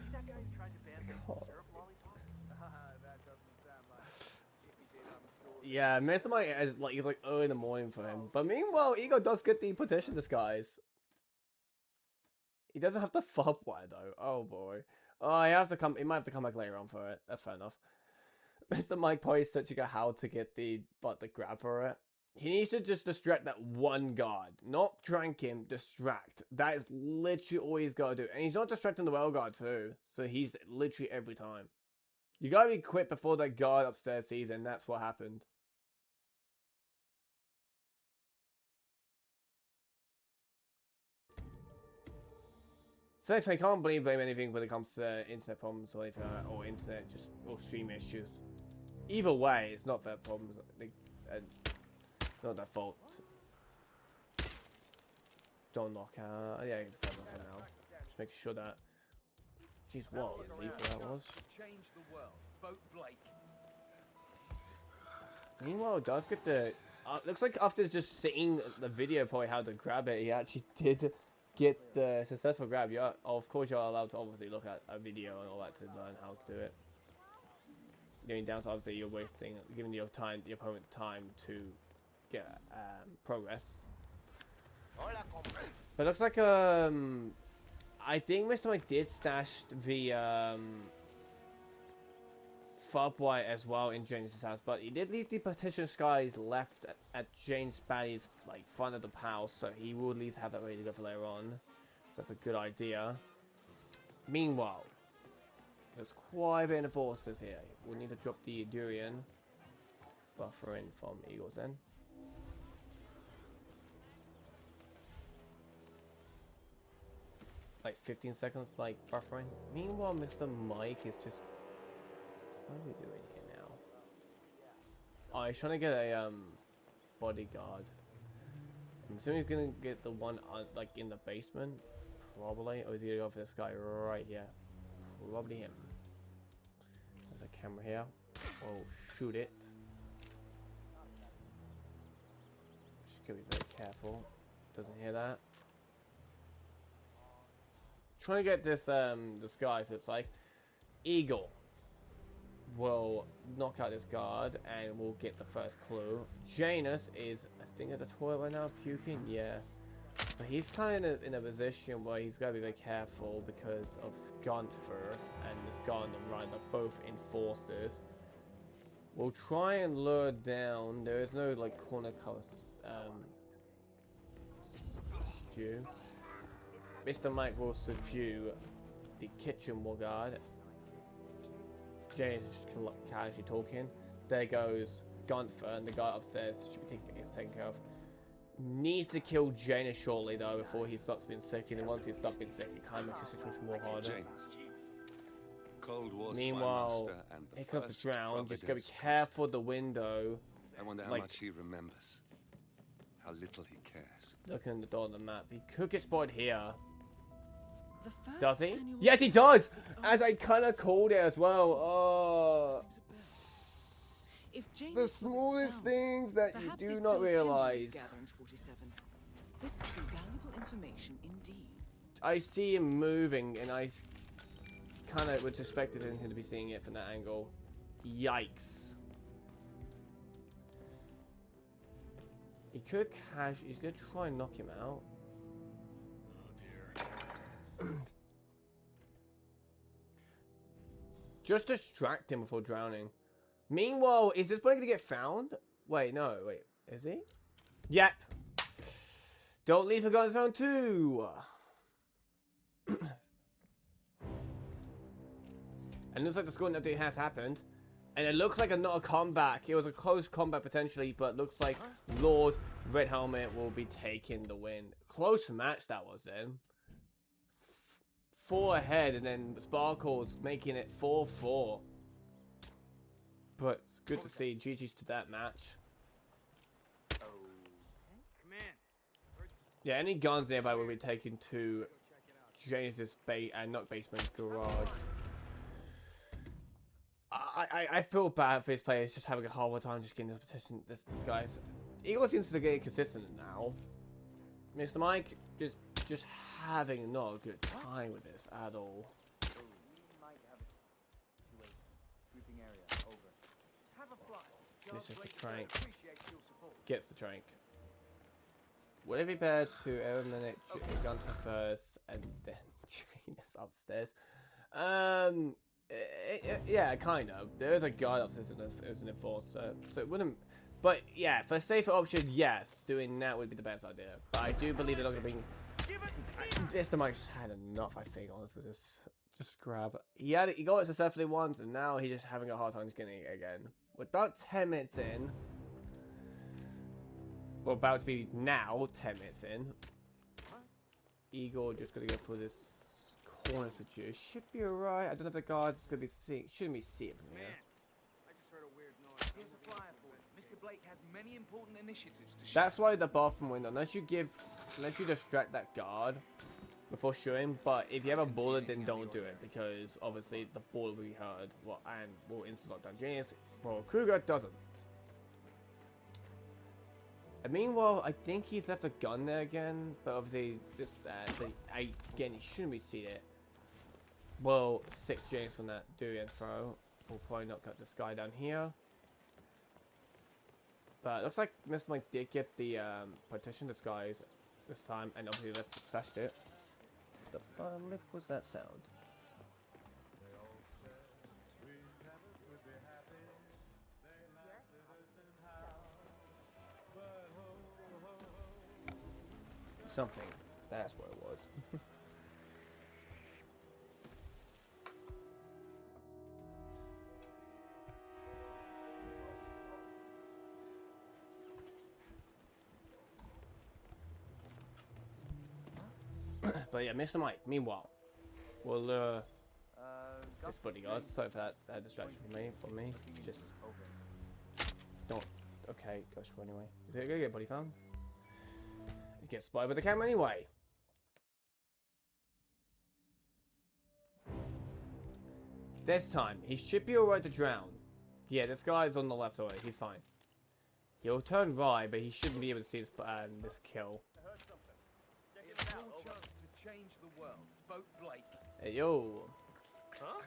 Speaker 5: Is that guy who tried to ban the syrup lollipop? That doesn't sound like if he did, I'm sure.
Speaker 1: Yeah, MrMike is like, he's like early in the morning for him. But meanwhile, Egor does get the petition disguise. He doesn't have the fob wire though. Oh boy. Oh, he has to come. He might have to come back later on for it. That's fair enough. MrMike probably searching out how to get the grab for it. He needs to just distract that one guard. Not drink him, distract. That is literally all he's got to do. And he's not distracting the well guard too. So he's literally every time. You gotta be quick before that guard upstairs sees, and that's what happened. So I can't blame anything when it comes to internet problems or anything like that, or internet or stream issues. Either way, it's not their problems. Not their fault. Don't knock out. Yeah, don't knock out now. Just making sure that. Jeez, what a relief that was.
Speaker 5: Change the world. Vote Blake.
Speaker 1: Meanwhile, it does get the. Looks like after just seeing the video, probably how to grab it, he actually did get the successful grab. Yeah, of course, you're allowed to obviously look at a video and all that to learn how to do it. The only downside, obviously, you're wasting, giving your opponent time to get progress. But it looks like I think MrMike did stash the fob wire as well in Jane's house, but he did leave the petition skies left at Jane's Batty's front of the house, so he will at least have that ready to go for later on. So that's a good idea. Meanwhile, there's quite a bit of enforcers here. We'll need to drop the durian buffer in from Egor47. Like 15 seconds, buffering. Meanwhile, MrMike is just. What are we doing here now? Oh, he's trying to get a bodyguard. I'm assuming he's gonna get the one in the basement, probably, or is he gonna go for this guy right here? Probably him. There's a camera here. Oh, shoot it! Just gotta be very careful. Doesn't hear that. Trying to get this guy, so it's like Egor will knock out this guard and we'll get the first clue. Janus is, I think, at the toilet right now, puking. Yeah, but he's kind of in a position where he's got to be very careful because of Gunther and this guy on the right. They're both enforcers. We'll try and lure down. There is no corner colors stew. MrMike will subdue the kitchen wall guard. Jay is casually talking. There goes Gunther, and the guy upstairs should be taken care of. Needs to kill Janus shortly though before he starts being sick, and then once he stops being sick, it kind of makes the situation more harder. Meanwhile, here comes the drown. Just gotta be careful of the window.
Speaker 7: I wonder how much he remembers. How little he cares.
Speaker 1: Looking at the door on the map, he could get spotted here.
Speaker 3: The first
Speaker 1: Does he?
Speaker 3: annual
Speaker 1: Yes, he does! As I kind of called it as well. Oh.
Speaker 3: If James
Speaker 1: The
Speaker 3: was
Speaker 1: smallest
Speaker 3: found,
Speaker 1: things that you
Speaker 3: perhaps
Speaker 1: do
Speaker 3: they
Speaker 1: not
Speaker 3: still attended
Speaker 1: realize.
Speaker 3: these gatherings, 47. This would be valuable information indeed.
Speaker 1: I see him moving, and I kind of would expected him to be seeing it from that angle. Yikes. He could he's gonna try and knock him out.
Speaker 4: Oh dear.
Speaker 1: Just distract him before drowning. Meanwhile, is this boy gonna get found? Wait, no, wait. Is he? Yep. Don't leave for God's Zone 2. And it looks like the scoring update has happened. And it looks like not a comeback. It was a close combat potentially, but looks like Lord Red Helmet will be taking the win. Close match that was then. 4 ahead, and then Sparkles making it 4-4. But it's good to see GG's to that match.
Speaker 5: Command.
Speaker 1: Yeah, any guns nearby will be taken to James's not basement, garage. I feel bad for his players just having a hard time just getting this guys. Egor seems to get consistent now. MrMike just having not a good time with this at all. This is the trank. Gets the trank. Would it be better to eliminate Gunter first and then Janus upstairs? Yeah, kind of. There is a guard upstairs as an enforcer, so it wouldn't. But yeah, for a safer option, yes, doing that would be the best idea. But I do believe they're not going to be. MrMike just had enough, I think, honestly. Just grab. He got it successfully once, and now he's just having a hard time getting it again. We're about 10 minutes in. We're about to be now 10 minutes in. Egor just gonna go for this corner to juice. Should be alright. I don't know if the guard's gonna be seeing. Shouldn't be seeing from here.
Speaker 5: I just heard a weird noise.
Speaker 6: Here's a flyer for it. Mr. Blake has many important initiatives to share.
Speaker 1: That's why the bathroom window. Unless you distract that guard before shooting. But if you have a bullet, then don't do it because obviously the bullet will be heard. Well, and will instantly knock down Genius. Well, Kruger doesn't. And meanwhile, I think he's left a gun there again, but obviously, just again, he shouldn't be seated. Well, 6 James from that durian throw. We'll probably not cut this guy down here. But it looks like MrMike did get the partition this guy's this time, and obviously stashed it. The flip was that sound? Something. That's what it was. But yeah, MrMike, meanwhile, will this bodyguard. Sorry for that distraction from me. Just don't. Okay, goes for anyway. Is it gonna get body found? He gets spotted with the camera anyway. This time, he should be alright to drown. Yeah, this guy's on the left already. He's fine. He'll turn right, but he shouldn't be able to see this kill.
Speaker 6: It's your chance to change the world. Vote Blake.
Speaker 1: Hey, yo.
Speaker 4: Huh?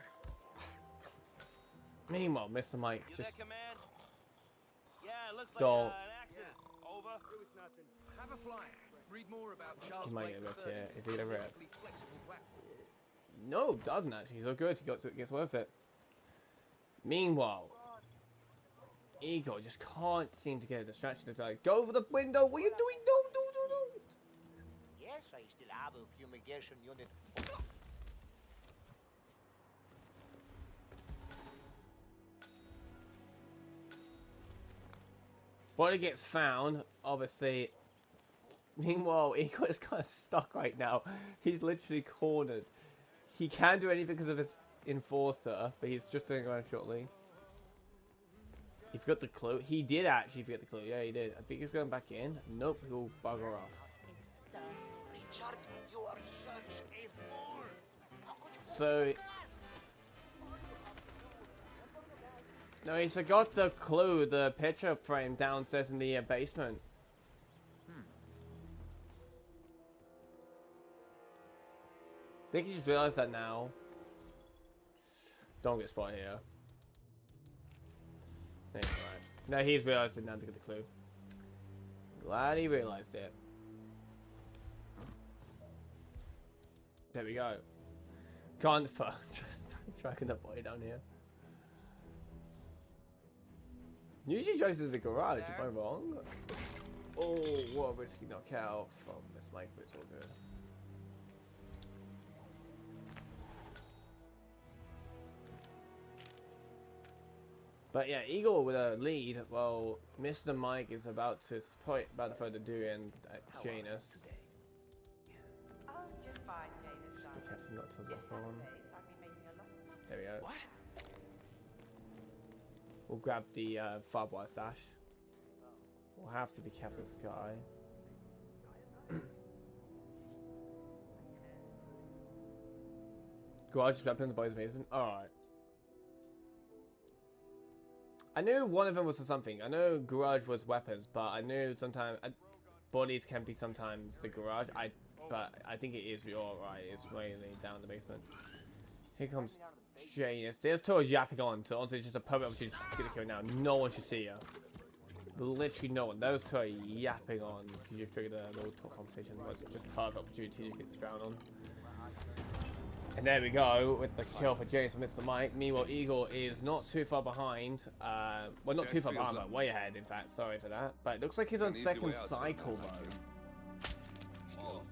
Speaker 1: Meanwhile, MrMike
Speaker 8: You
Speaker 1: just
Speaker 8: there, command? Yeah, it looks like
Speaker 1: don't.
Speaker 8: an accident. Over.
Speaker 5: It was nothing.
Speaker 6: Have a flyer. Read more about Charles
Speaker 1: He might
Speaker 6: Blake
Speaker 1: get ripped
Speaker 6: III.
Speaker 1: here. Is he gonna rip?
Speaker 6: Physically flexible platform.
Speaker 1: No, doesn't actually. He's all good. He gets worth it. Meanwhile, Egor just can't seem to get a distraction. It's like, go for the window. What are you doing? Don't.
Speaker 9: Yes, I still have a fumigation unit.
Speaker 1: Body gets found, obviously. Meanwhile, Egor is kind of stuck right now. He's literally cornered. He can't do anything because of his enforcer, but he's just going to go around shortly. He forgot the clue. He did actually forget the clue. Yeah, he did. I think he's going back in. Nope, he'll bugger off.
Speaker 9: Richard, you are such a fool. How could you
Speaker 1: So... No, he forgot the clue, the picture frame downstairs in the basement. I think he just realized that now. Don't get spotted here. Right. No, he's realized it now to get the clue. Glad he realized it. There we go. Can't just tracking the body down here. Usually drags into the garage, am I wrong? Oh, what a risky knockout from MrMike, but it's all good. But yeah, Egor with a lead, while MrMike is about to throw the durian at Janus.
Speaker 10: Oh, just fine, Janus.
Speaker 1: Be careful not to lock on.
Speaker 10: I've been making a lot of money.
Speaker 1: There we go.
Speaker 2: What?
Speaker 1: We'll grab the Firewire stash. We'll have to be careful of this guy. Garage weapon in the boys' basement. Alright. I knew one of them was for something. I know garage was weapons, but I knew sometimes bodies can be sometimes the garage. But I think it is alright. It's mainly down in the basement. Here comes Janus. There's two yapping on, so honestly it's just a perfect opportunity to get a kill now. No one should see you. Literally no one. Those two are yapping on. You just triggered a little talk conversation. It's just perfect opportunity to get this round on. And there we go with the kill for James and MrMike. Meanwhile, Igor is not too far behind. Well, not too far behind, but way ahead, in fact. Sorry for that. But it looks like he's on second cycle, though.
Speaker 7: Still.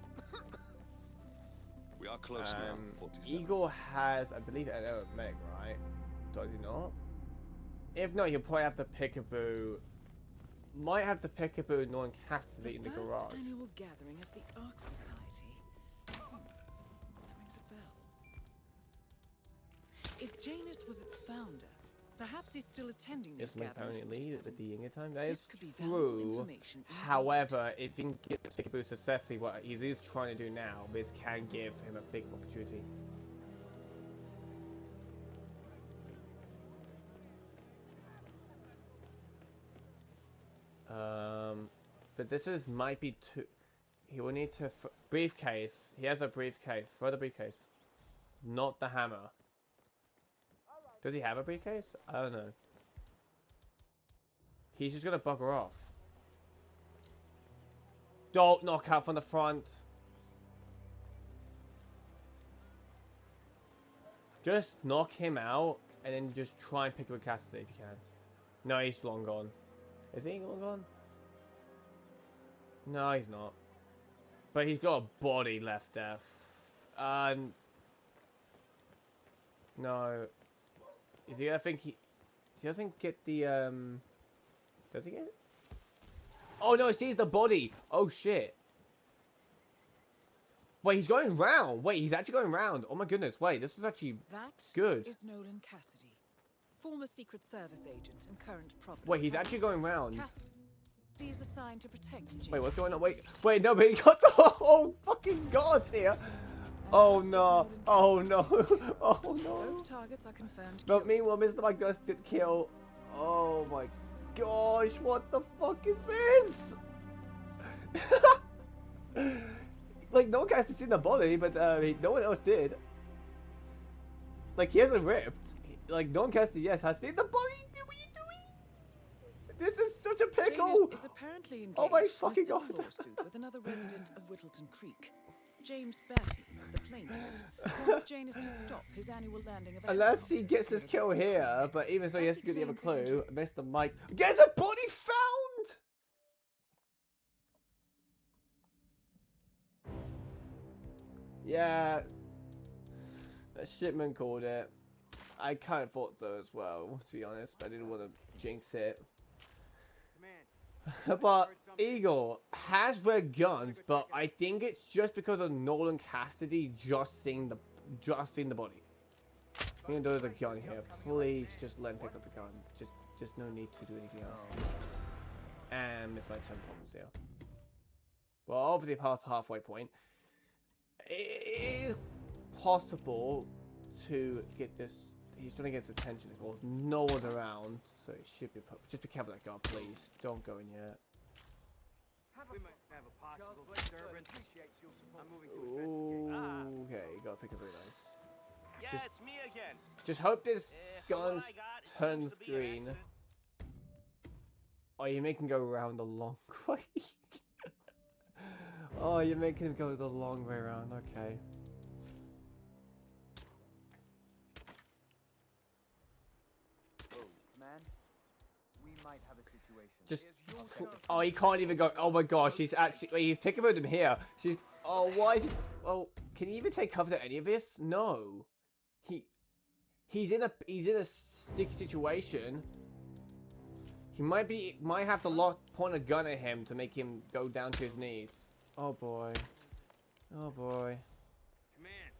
Speaker 7: We are close now. 47.
Speaker 1: Igor has, I believe, an Meg, right? Does he not? If not, he'll probably have to Pickaboo. Might have to Pickaboo Norn Cassidy in the garage.
Speaker 3: Annual gathering of the Ark Society. That rings a bell. If Janus was its founder, perhaps he's still attending these
Speaker 1: Yes, apparently
Speaker 3: gatherings.
Speaker 1: lead at the Yinger time. That is
Speaker 3: This could be valuable
Speaker 1: true.
Speaker 3: information indeed.
Speaker 1: However, if he can give Pickaboo successfully what he is trying to do now, this can give him a big opportunity. But this is might be too. He will need to briefcase. He has a briefcase. Throw the briefcase, not the hammer. Does he have a briefcase? I don't know. He's just gonna bugger off. Don't knock out from the front. Just knock him out and then just try and pick up a Cassidy if you can. No, he's long gone. Is he long gone? No, he's not. But he's got a body left there. No. Is he gonna think he doesn't get the does he get it? Oh no, he sees the body. Oh shit. Wait, he's going round. Wait, he's actually going round. Oh my goodness. Wait, this is actually good.
Speaker 3: That is Nolan Cassidy, former Secret Service agent and current Providence.
Speaker 1: Wait, he's actually going round.
Speaker 3: Cassidy is assigned to protect James.
Speaker 1: Wait, what's going on? Wait, no, but he got the whole fucking guards here. Oh no. Oh no. Oh no.
Speaker 3: Both targets are confirmed.
Speaker 1: But meanwhile, MrMike does get killed. Oh my gosh, what the fuck is this? Like, no one has seen the body, but no one else did. Like, he hasn't ripped. Like, no one has has seen the body. What are you doing? This is such a pickle.
Speaker 3: Janus is apparently engaged
Speaker 1: Oh my
Speaker 3: in a
Speaker 1: fucking
Speaker 3: civil
Speaker 1: god.
Speaker 3: lawsuit with another resident of Whittleton Creek. James Batty, the plaintiff, wants Janus to stop his annual landing of
Speaker 1: Unless he
Speaker 3: helicopters
Speaker 1: gets his
Speaker 3: near the
Speaker 1: kill
Speaker 3: property.
Speaker 1: here, but even so, he has to get the other
Speaker 3: Batty claims
Speaker 1: clue.
Speaker 3: his
Speaker 1: MrMike gets a body found. Yeah, that shipman called it. I kind of thought so as well, to be honest, but I didn't want to jinx it. But Igor has red guns, but I think it's just because of Nolan Cassidy just seeing the body. Even though there's a gun here, please just let him pick up the gun. Just no need to do anything else. And miss my 10 problems here. Well, obviously past the halfway point. It is possible to get this. He's trying to get his attention, of course. No one's around, so it should be. Just be careful of that guy, please. Don't go in yet.
Speaker 5: We might have a possible disturbance. I'm moving to investigate.
Speaker 1: Okay, you gotta pick up really nice.
Speaker 8: Yeah,
Speaker 1: Just-
Speaker 8: it's me again.
Speaker 1: Just hope this
Speaker 8: From what
Speaker 1: gun
Speaker 8: I got, it
Speaker 1: turns
Speaker 8: seems to be an
Speaker 1: green.
Speaker 8: accident.
Speaker 1: Oh, you make him go around the long way. Oh, you're making him go the long way around. Okay.
Speaker 6: Man, we might have a situation.
Speaker 1: Just. Oh, he can't even go. Oh my gosh, he's actually. Wait, he's picking with him here. She's. Oh, why? Is he, oh, can he even take cover to any of this? No. He's in a sticky situation. He might have to point a gun at him to make him go down to his knees. Oh boy. Oh boy.
Speaker 5: Command,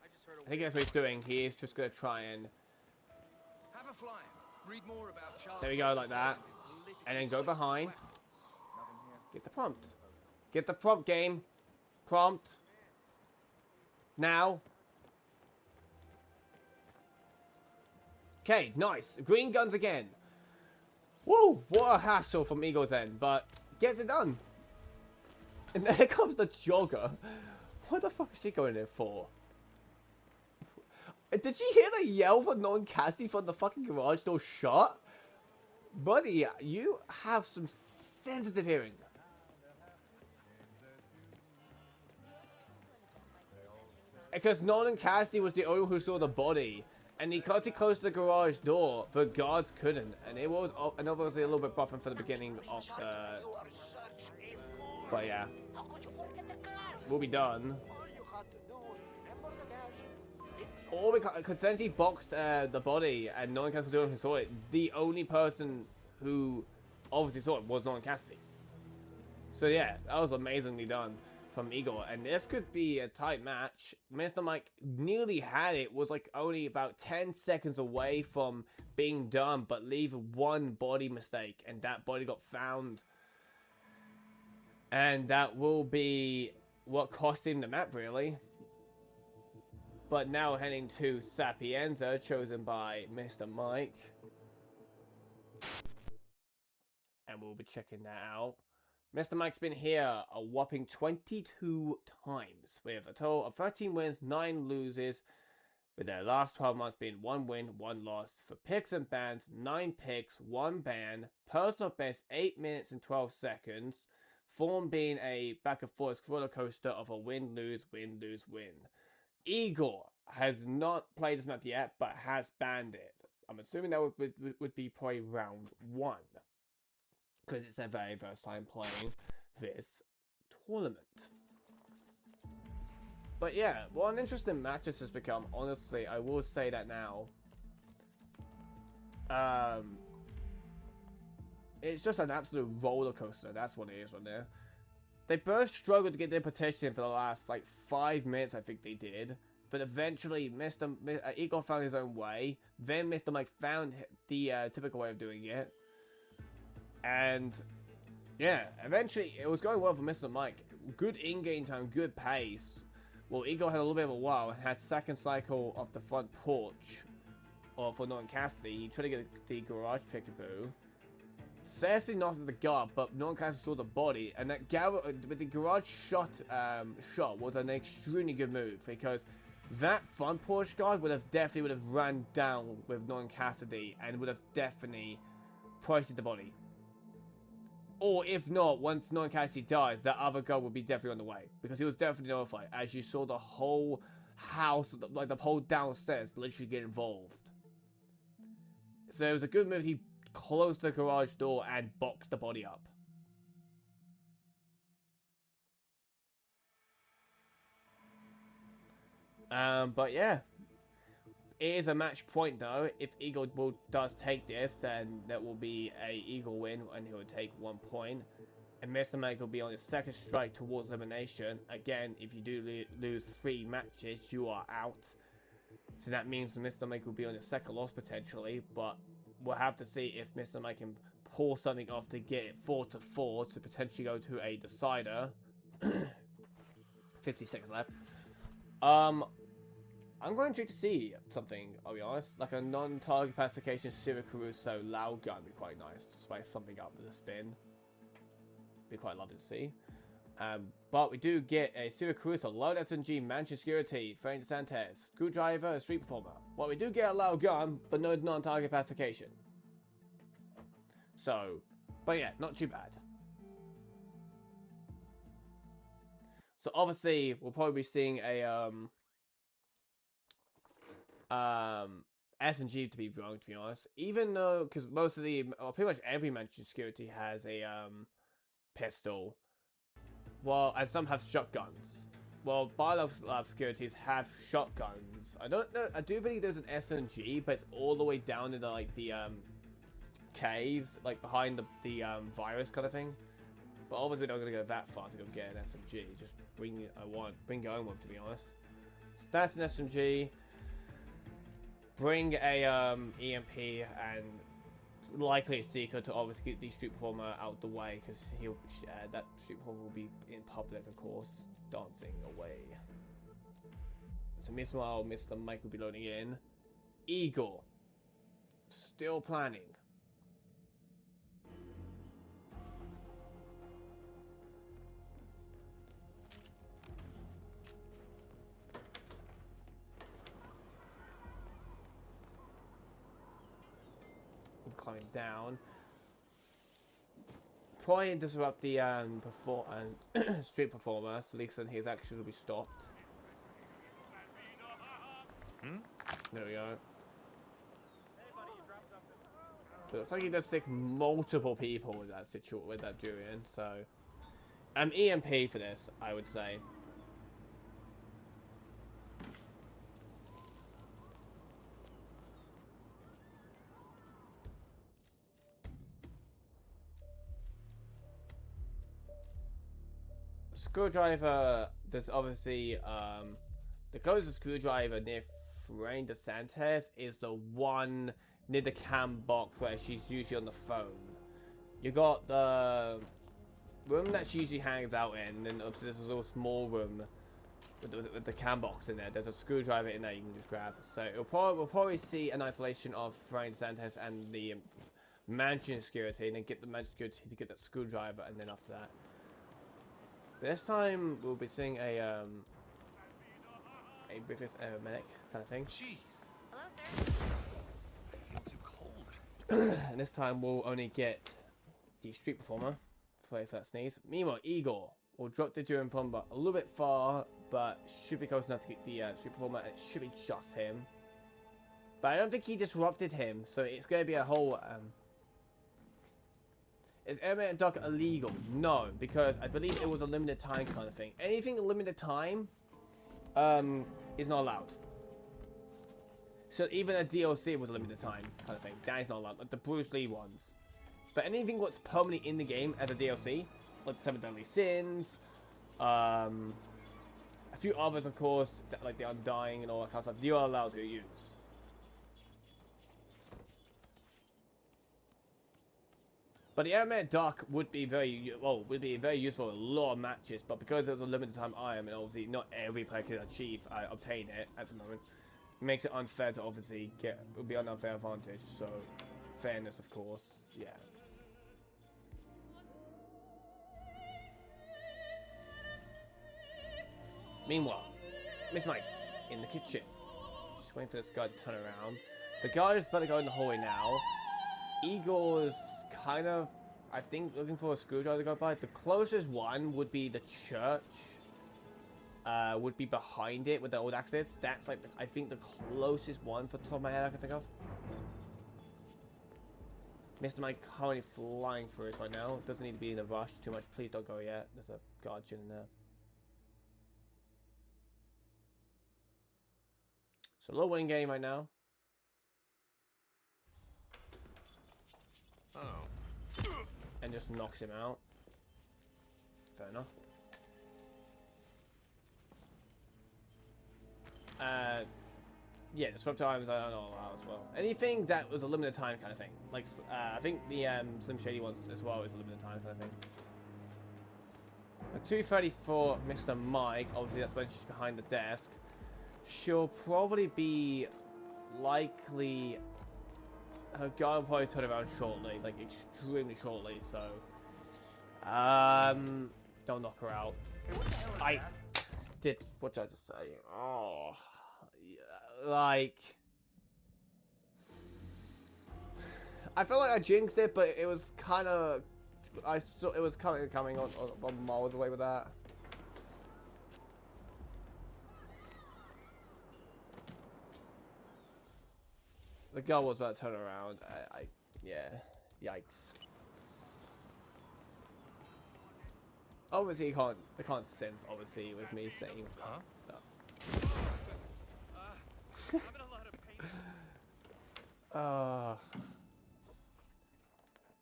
Speaker 5: I just heard a
Speaker 1: I think that's what he's doing. He is just gonna try and
Speaker 6: flying. Read more about Charles.
Speaker 1: There we go, like that. And then go behind. Get the prompt. Get the prompt, game. Prompt. Now. Okay, nice. Green guns again. Woo! What a hassle from Eagle's end, but gets it done. And there comes the jogger. What the fuck is she going there for? Did you hear the yell for non-Cassie from the fucking garage door shut? Buddy, you have some sensitive hearing. Because Nolan Cassidy was the only one who saw the body. And because he closed the garage door, the guards couldn't. And it was obviously a little bit buffering for the beginning of the... But yeah. We'll be done. Or because since he boxed the body and Nolan Cassidy was the only one who saw it, the only person who obviously saw it was Nolan Cassidy. So yeah, that was amazingly done from Igor, and this could be a tight match. MrMike nearly had it, was like only about 10 seconds away from being done, but leave one body mistake, and that body got found. And that will be what cost him the map, really. But now heading to Sapienza, chosen by MrMike. And we'll be checking that out. MrMike's been here a whopping 22 times, with a total of 13 wins, 9 loses, with their last 12 months being 1 win, 1 loss. For picks and bans, 9 picks, 1 ban, personal best 8 minutes and 12 seconds, form being a back and forth roller coaster of a win, lose, win, lose, win. Igor has not played this map yet, but has banned it. I'm assuming that would be probably round 1. Because it's their very first time playing this tournament. But yeah, what an interesting match this has become. Honestly, I will say that now. It's just an absolute roller coaster. That's what it is right there. They both struggled to get their petition for the last like 5 minutes, I think they did. But eventually, Igor found his own way. Then MrMike found the typical way of doing it. And yeah, eventually it was going well for MrMike. Good in-game time, good pace. Well, Igor had a little bit of a while and had second cycle of the front porch. Or for Nolan Cassidy, he tried to get the garage peekaboo. Cersei knocked at the guard, but Nolan Cassidy saw the body. And that with the garage shot was an extremely good move, because that front porch guard would have definitely run down with Nolan Cassidy and would have definitely priced the body. Or if not, once Nolan Cassidy dies, that other guy would be definitely on the way. Because he was definitely notified, as you saw the whole house, like the whole downstairs, literally get involved. So it was a good move. He closed the garage door and boxed the body up. But yeah. It is a match point though. If Eagle does take this, then that will be a Eagle win, and he will take 1 point. And MrMike will be on his second strike towards elimination. Again, if you do lose 3 matches, you are out. So that means MrMike will be on his second loss potentially. But we'll have to see if MrMike can pull something off to get it 4-4 to potentially go to a decider. 50 seconds left. I'm going to see something, I'll be honest. Like a non-target pacification Sira Caruso loud gun would be quite nice to spice something up with a spin. Be quite lovely to see. But we do get a Sira Caruso, loud SMG, Mansion Security, Frank DeSantis, Screwdriver, Street Performer. Well, we do get a loud gun, but no non-target pacification. So, but yeah, not too bad. So obviously, we'll probably be seeing a SMG to be wrong, to be honest. Even though, because most of the, or pretty much every Mansion Security has a pistol. Well, and some have shotguns. Well, Biolab Securities have shotguns. I don't know, I do believe there's an SMG, but it's all the way down into like the caves, like behind the virus kind of thing. But obviously we're not going to go that far to go get an SMG. Just bring your own one, to be honest. So that's an SMG. bring a EMP and likely a Seeker to obviously get the street performer out the way, because he'll that street performer will be in public, of course, dancing away. So meanwhile, MrMike will be loading in. Igor, still planning. Climbing down. Try and disrupt the street performer, so Leeson his actions will be stopped. There we go. But it looks like he does stick multiple people with that Durian, so EMP for this, I would say. Screwdriver, there's obviously the closest screwdriver near Frain DeSantis is the one near the cam box where she's usually on the phone. You got the room that she usually hangs out in, and then obviously there's a little small room with the cam box in there. There's a screwdriver in there you can just grab. So we'll probably see an isolation of Frain DeSantis and the mansion security, and then get the mansion security to get that screwdriver, and then after that. This time we'll be seeing a British medic kind of thing.
Speaker 7: Jeez.
Speaker 10: Hello, sir.
Speaker 7: I feel too cold.
Speaker 1: And this time we'll only get the street performer for a first sneeze. Meanwhile, Igor will drop the Durian Bomber a little bit far, but should be close enough to get the street performer. It should be just him. But I don't think he disrupted him, so it's going to be a whole... Is airmail duck illegal? No, because I believe it was a limited time kind of thing. Anything limited time is not allowed. So even a DLC was a limited time kind of thing. That is not allowed, like the Bruce Lee ones. But anything what's permanently in the game as a DLC, like the 7 Deadly Sins, a few others of course, like the Undying and all that kind of stuff, you are allowed to use. But the airmail duck would be very useful in a lot of matches. But because there's a limited time item, and obviously not every player can obtain it at the moment, it makes it unfair to obviously get. It would be an unfair advantage. So fairness, of course, yeah. Meanwhile, MrMike's in the kitchen, just waiting for this guy to turn around. The guy is about to go in the hallway now. Igor's kind of, I think, looking for a screwdriver to go by. The closest one would be the church. Would be behind it with the old axes. That's like, I think, the closest one for the top of my head I can think of. MrMike currently flying through it right now. Doesn't need to be in a rush too much. Please don't go yet. There's a guard in there. So low win game right now.
Speaker 7: Oh.
Speaker 1: And just knocks him out. Fair enough. Yeah, disrupt times I don't know as well. Anything that was a limited time kind of thing. Like I think the Slim Shady ones as well is a limited time kind of thing. A 2:30 for MrMike. Obviously that's when she's behind the desk. She'll probably be her guy will probably turn around shortly, like extremely shortly, so don't knock her out. What did I just say? Oh, yeah, like I felt like I jinxed it, but it was kind of it was coming on miles away with that. The girl was about to turn around. Yeah, yikes. Obviously, they can't sense, obviously, with me saying stuff.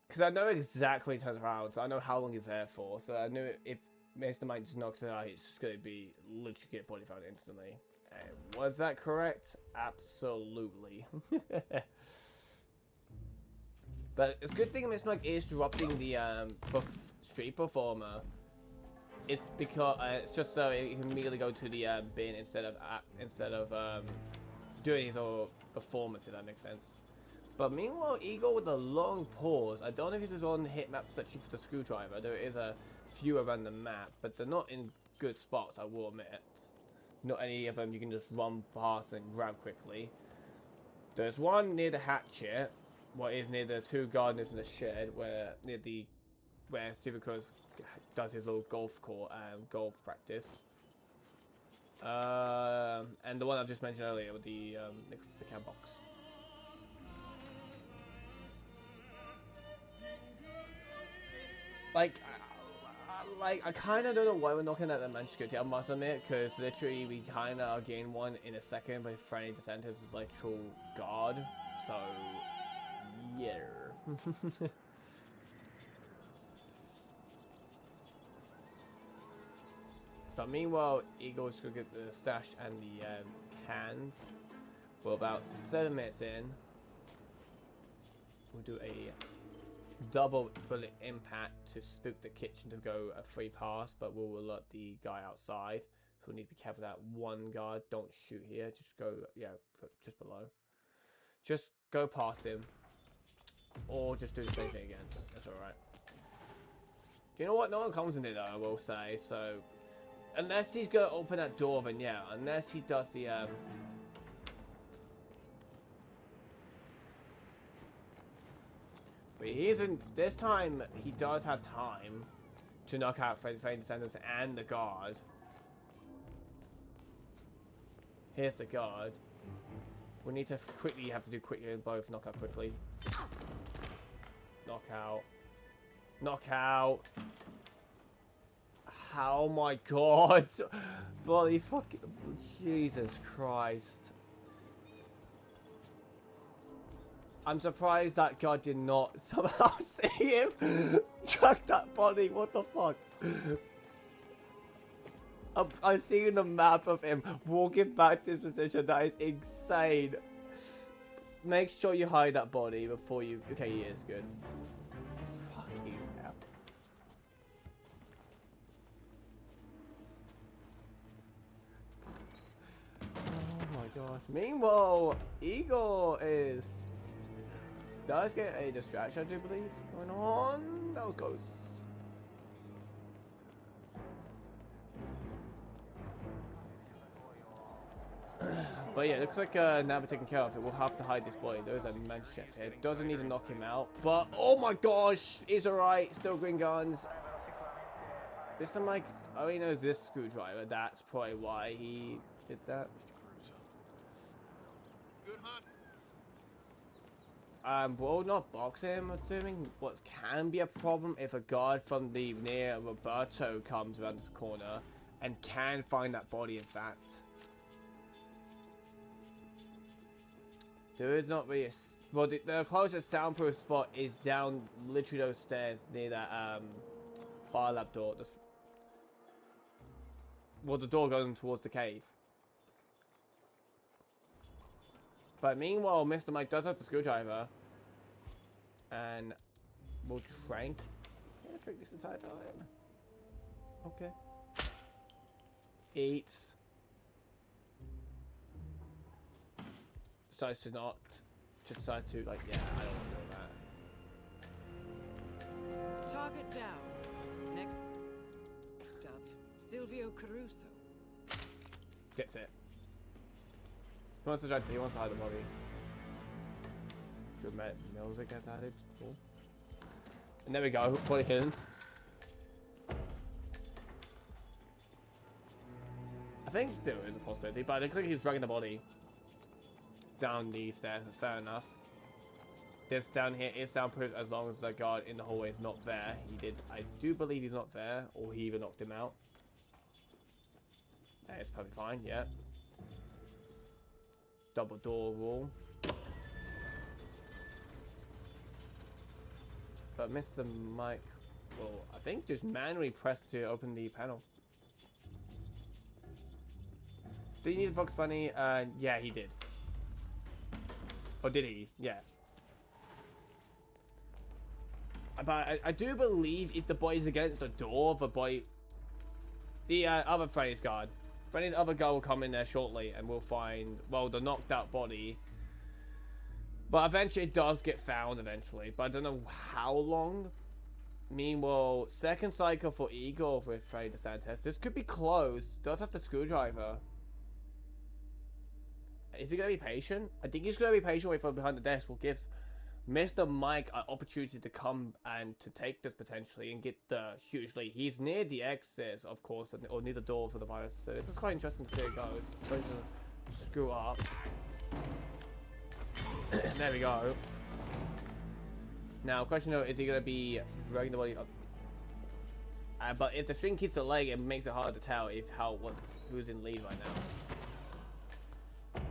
Speaker 1: Because I know exactly when he turns around, so I know how long he's there for. So I knew if MrMike just knocks it out, it's just going to be literally get body found instantly. Was that correct? Absolutely. But it's a good thing MrMike is disrupting the street performer. It's because it's just so he can immediately go to the bin instead of doing his own performance, if that makes sense. But meanwhile, Egor with a long pause. I don't know if this is on hit map searching for the screwdriver. There is a few around the map, but they're not in good spots, I will admit. Not any of them you can just run past and grab quickly. There's one near the hatchet. What is near the two gardeners in the shed, where Stephen Curtis does his little golf court and golf practice. And the one I've just mentioned earlier with the next to the cam box. Like I kind of don't know why we're knocking at the manuscript, I must admit, because literally we kind of gain one in a second by Franny DeSantis' literal god. So yeah. But meanwhile, Egor's gonna get the stash and the cans. We're about 7 minutes in. We'll do a double bullet impact to spook the kitchen to go a free pass, but we'll alert the guy outside. So we need to be careful that one guard. Don't shoot here. Just go, yeah, just below. Just go past him. Or just do the same thing again. That's alright. Do you know what? No one comes in it though, I will say. So, unless he's going to open that door, then yeah. Unless he does the, but he isn't. This time, he does have time to knock out Franny DeSantis and the guard. Here's the guard. We need to quickly have to do quickly and both knock out quickly. Knock out. Knock out. Oh my god. Bloody fucking. Jesus Christ. I'm surprised that guy did not somehow see him track that body. What the fuck? I'm seeing the map of him walking back to his position. That is insane. Make sure you hide that body before you... Okay, he is good. Fucking hell. Oh my gosh. Meanwhile, Egor is... does get a distraction, I do believe, going on. That was close. But yeah, it looks like now we're taking care of it. We'll have to hide this body. There is a man chef here. Doesn't need to knock him out. But, oh my gosh, he's alright. Still green guns. MrMike only knows this screwdriver. That's probably why he did that.
Speaker 2: Good hunt.
Speaker 1: We'll not box him, assuming. What can be a problem if a guard from the near Roberto comes around this corner and can find that body, in fact. There is not really a... Well, the closest soundproof spot is down literally those stairs near that bar lab door. Well, the door going towards the cave. But meanwhile, MrMike does have the screwdriver. And we'll drink this entire time. Okay. Eat. Decides to not. Just decides to, like, yeah, I don't want to do that.
Speaker 3: Target down. Next up, Silvio Caruso.
Speaker 1: Gets it. He wants to try. He wants to hide the body. Dramatic music gets added. Cool. And there we go. Put it in. I think there is a possibility, but it looks like he's dragging the body down the stairs. Fair enough. This down here is soundproof as long as the guard in the hallway is not there. He did. I do believe he's not there, or he even knocked him out. That is probably fine. Yeah. Double door rule. But MrMike will, I think, just manually press to open the panel. Did he need a Fox Bunny? Yeah, he did. Or did he? Yeah. But I do believe if the body's against the door, the body... The other Freddy's guard. Freddy's other guard will come in there shortly and we'll find, well, the knocked out body. But eventually it does get found eventually. But I don't know how long. Meanwhile, second cycle for Igor with Freddy DeSantis. This could be close. Does have the screwdriver. Is he going to be patient? I think he's going to be patient wait for behind the desk. Will give MrMike an opportunity to come and to take this potentially and get the huge lead. He's near the exit, of course, or near the door for the virus. So this is quite interesting to see it goes. Trying to screw up. There we go. Now, question though, is he going to be dragging the body up? But if the string keeps the leg, it makes it hard to tell if who's in lead right now.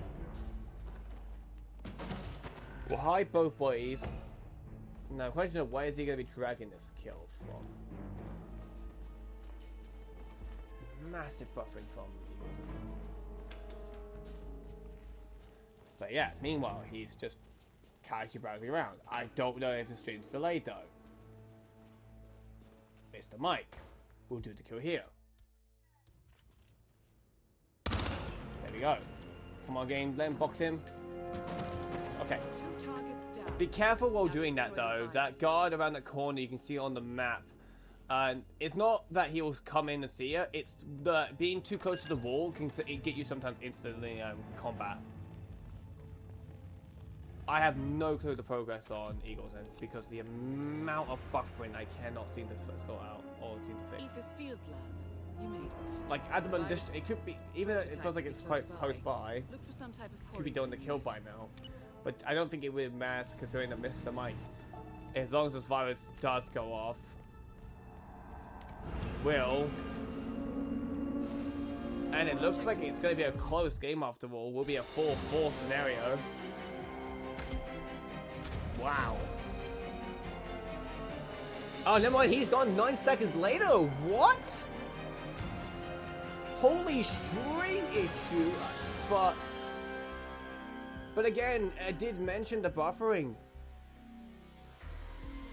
Speaker 1: We'll hide both bodies. Now, question of where is he going to be dragging this kill from? Massive buffering from Eagles. But yeah, meanwhile, he's just casually browsing around. I don't know if the stream's delayed though. MrMike will do the kill here. There we go. Come on, game, let him box him. Okay. Be careful while doing that though. That guard around the corner you can see on the map. And it's not that he will come in and see you. It's the being too close to the wall can get you sometimes instantly combat. I have no clue the progress on Egor47 because the amount of buffering I cannot seem to sort out or seem to fix.
Speaker 3: Ether's field lab. You made it.
Speaker 1: Like at the moment, it could be even it feels like it's quite close by.
Speaker 3: Look for some type of
Speaker 1: could be doing the kill by now, but I don't think it would matter considering that MrMike, as long as this virus does go off, will. And it looks like it's going to be a close game after all. Will be a 4-4 scenario. Wow. Oh, never mind. He's gone 9 seconds later. What? Holy string issue. But again, I did mention the buffering.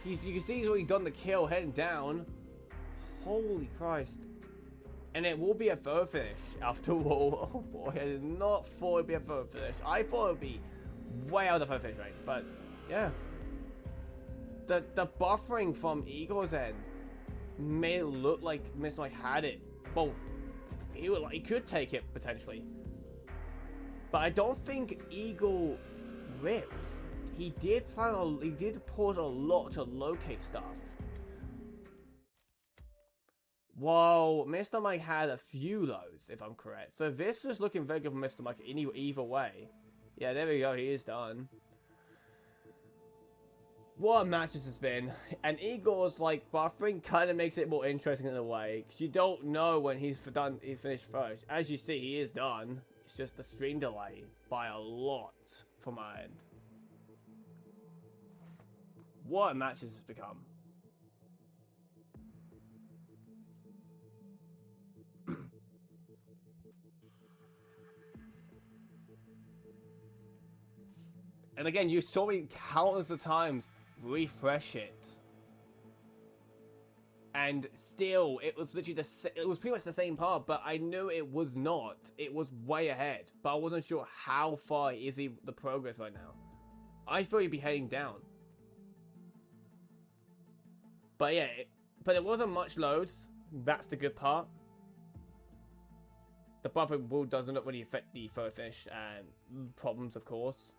Speaker 1: You can see he's already done the kill heading down. Holy Christ. And it will be a third finish after all. Oh boy, I did not thought it'd be a third finish. I thought it would be way out of the third finish range, but yeah. The buffering from Egor's end made it look like MrMike had it. Well, he could take it potentially. But I don't think Egor ripped. He did pause a lot to locate stuff. Whoa, MrMike had a few lows, if I'm correct. So this is looking very good for MrMike either way. Yeah, there we go, he is done. What a match this has been. And Egor's like buffering kind of makes it more interesting in a way. Because you don't know when he's finished first. As you see, he is done. It's just the stream delay by a lot from my end. What a match this has become. And again, you saw me countless of times refresh it. And still, it was literally it was pretty much the same part, but I knew it was not. It was way ahead, but I wasn't sure how far is the progress right now. I thought he'd be heading down. But yeah, but it wasn't much loads. That's the good part. The buffering doesn't really affect the first finish and problems, of course.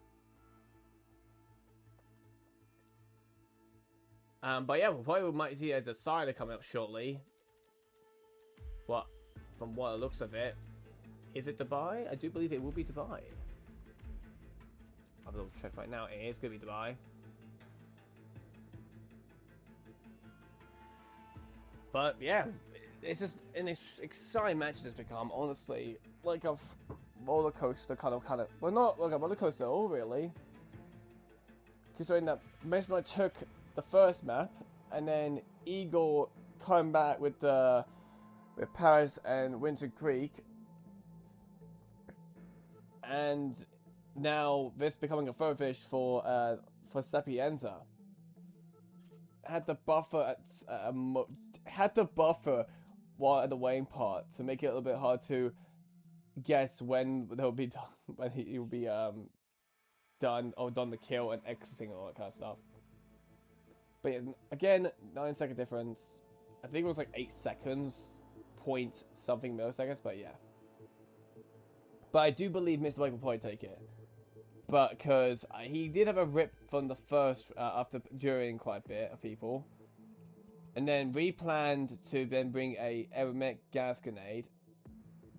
Speaker 1: But yeah, we probably might see a decider coming up shortly. What, from what it looks of it, is it Dubai? I do believe it will be Dubai. I'll double check right now. It is going to be Dubai. But yeah, it's just an exciting match it has become. Honestly, like a roller coaster kind of. Well, not like a roller coaster at all, really. Considering that MrMike took the first map, and then Egor come back with Paris and Winter Creek, And now this becoming a third fish for Sapienza. Had the buffer had the buffer while at the weighing part to make it a little bit hard to guess when they'll be done, when he will be done the kill and exiting and all that kind of stuff. But yeah, again, 9-second difference. I think it was like 8 seconds, point something milliseconds, but yeah. But I do believe MrMike will probably take it. But because he did have a rip from the first, during quite a bit of people. And then replanned to then bring a aromatic gas grenade,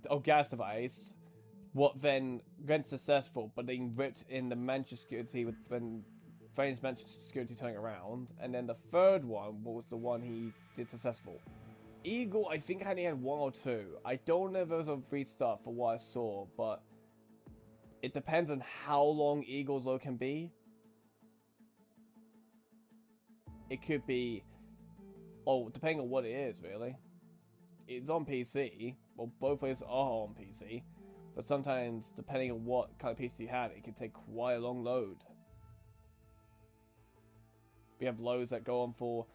Speaker 1: or gas device. What then went successful, but then ripped in the Manchester security when Frane's Manchester security turning around. And then the third one was the one he did successful. Eagle, I think, only had 1 or 2. I don't know if it was a restart for what I saw, but it depends on how long Eagle's load can be. It could be, depending on what it is, really. It's on PC. Well, both ways are on PC. But sometimes, depending on what kind of PC you have, it can take quite a long load. We have loads that go on for,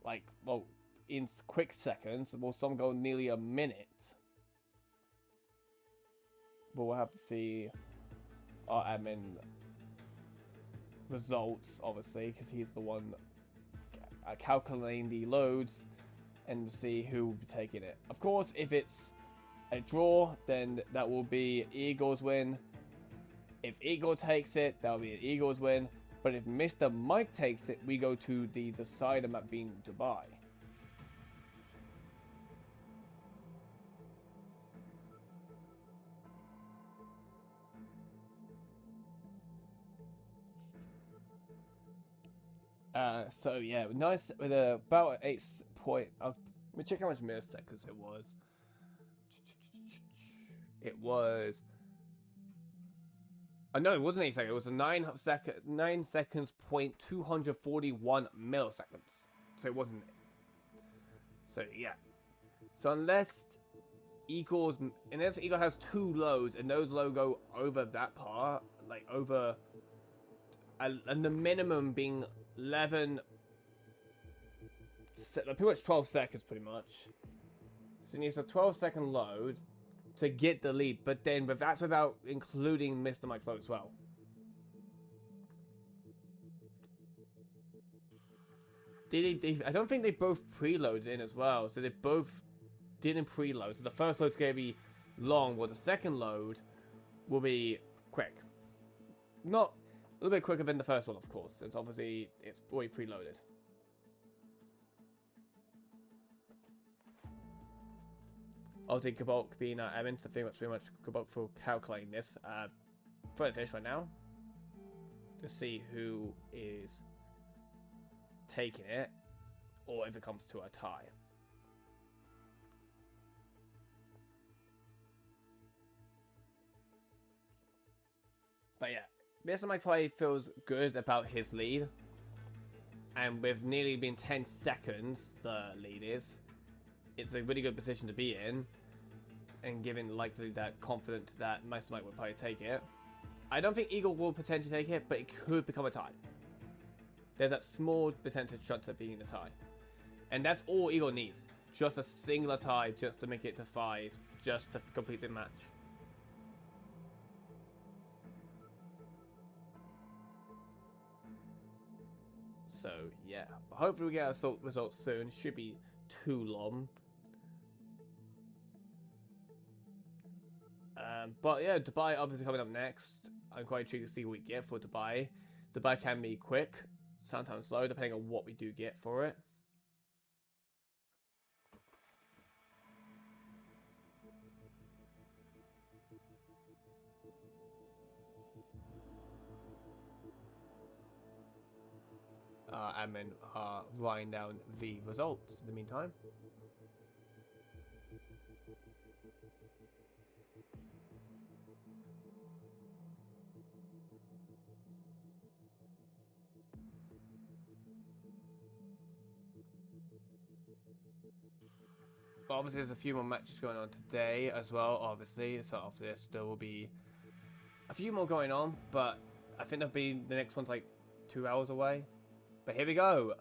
Speaker 1: like, well, in quick seconds. Well, some go nearly a minute. But we'll have to see our admin results, obviously, because he's the one calculating the loads and see who will be taking it. Of course, if it's a draw, then that will be Eagle's win. If Eagle takes it, that will be an Eagle's win. But if MrMike takes it, we go to the decider map being Dubai. So yeah, nice with about 8 point. Let me check how much milliseconds it was. It was. No, it wasn't 8 seconds. It was a 9 seconds point 241 milliseconds. So it wasn't. So yeah. So unless Eagle has 2 loads and those loads go over that part, like over, and the minimum being 11, pretty much 12 seconds, pretty much. So it needs a 12-second load to get the lead, but that's without including MrMike's load as well. I don't think they both preloaded in as well, so they both didn't preload. So the first load's going to be long, while the second load will be quick. Not a little bit quicker than the first one, of course, since obviously it's already preloaded. Obviously, Cabot being admin, so very much Cabot for calculating this. Throw the fish right now. To see who is taking it, or if it comes to a tie. But yeah, MrMike probably feels good about his lead. And with nearly been 10 seconds, the lead is. It's a really good position to be in. And given likely that confidence that MrMike will probably take it. I don't think Eagle will potentially take it, but it could become a tie. There's that small percentage chance of being a tie. And that's all Eagle needs. Just a singular tie, just to make it to 5, just to complete the match. So, yeah. But hopefully we get a result soon. Should be too long. But yeah, Dubai obviously coming up next. I'm quite intrigued to see what we get for Dubai. Dubai can be quick, sometimes slow, depending on what we do get for it. Admin are writing down the results in the meantime. But obviously there's a few more matches going on today as well, obviously. So after this there will be a few more going on, but I think that'll be the next one's like 2 hours away. But here we go.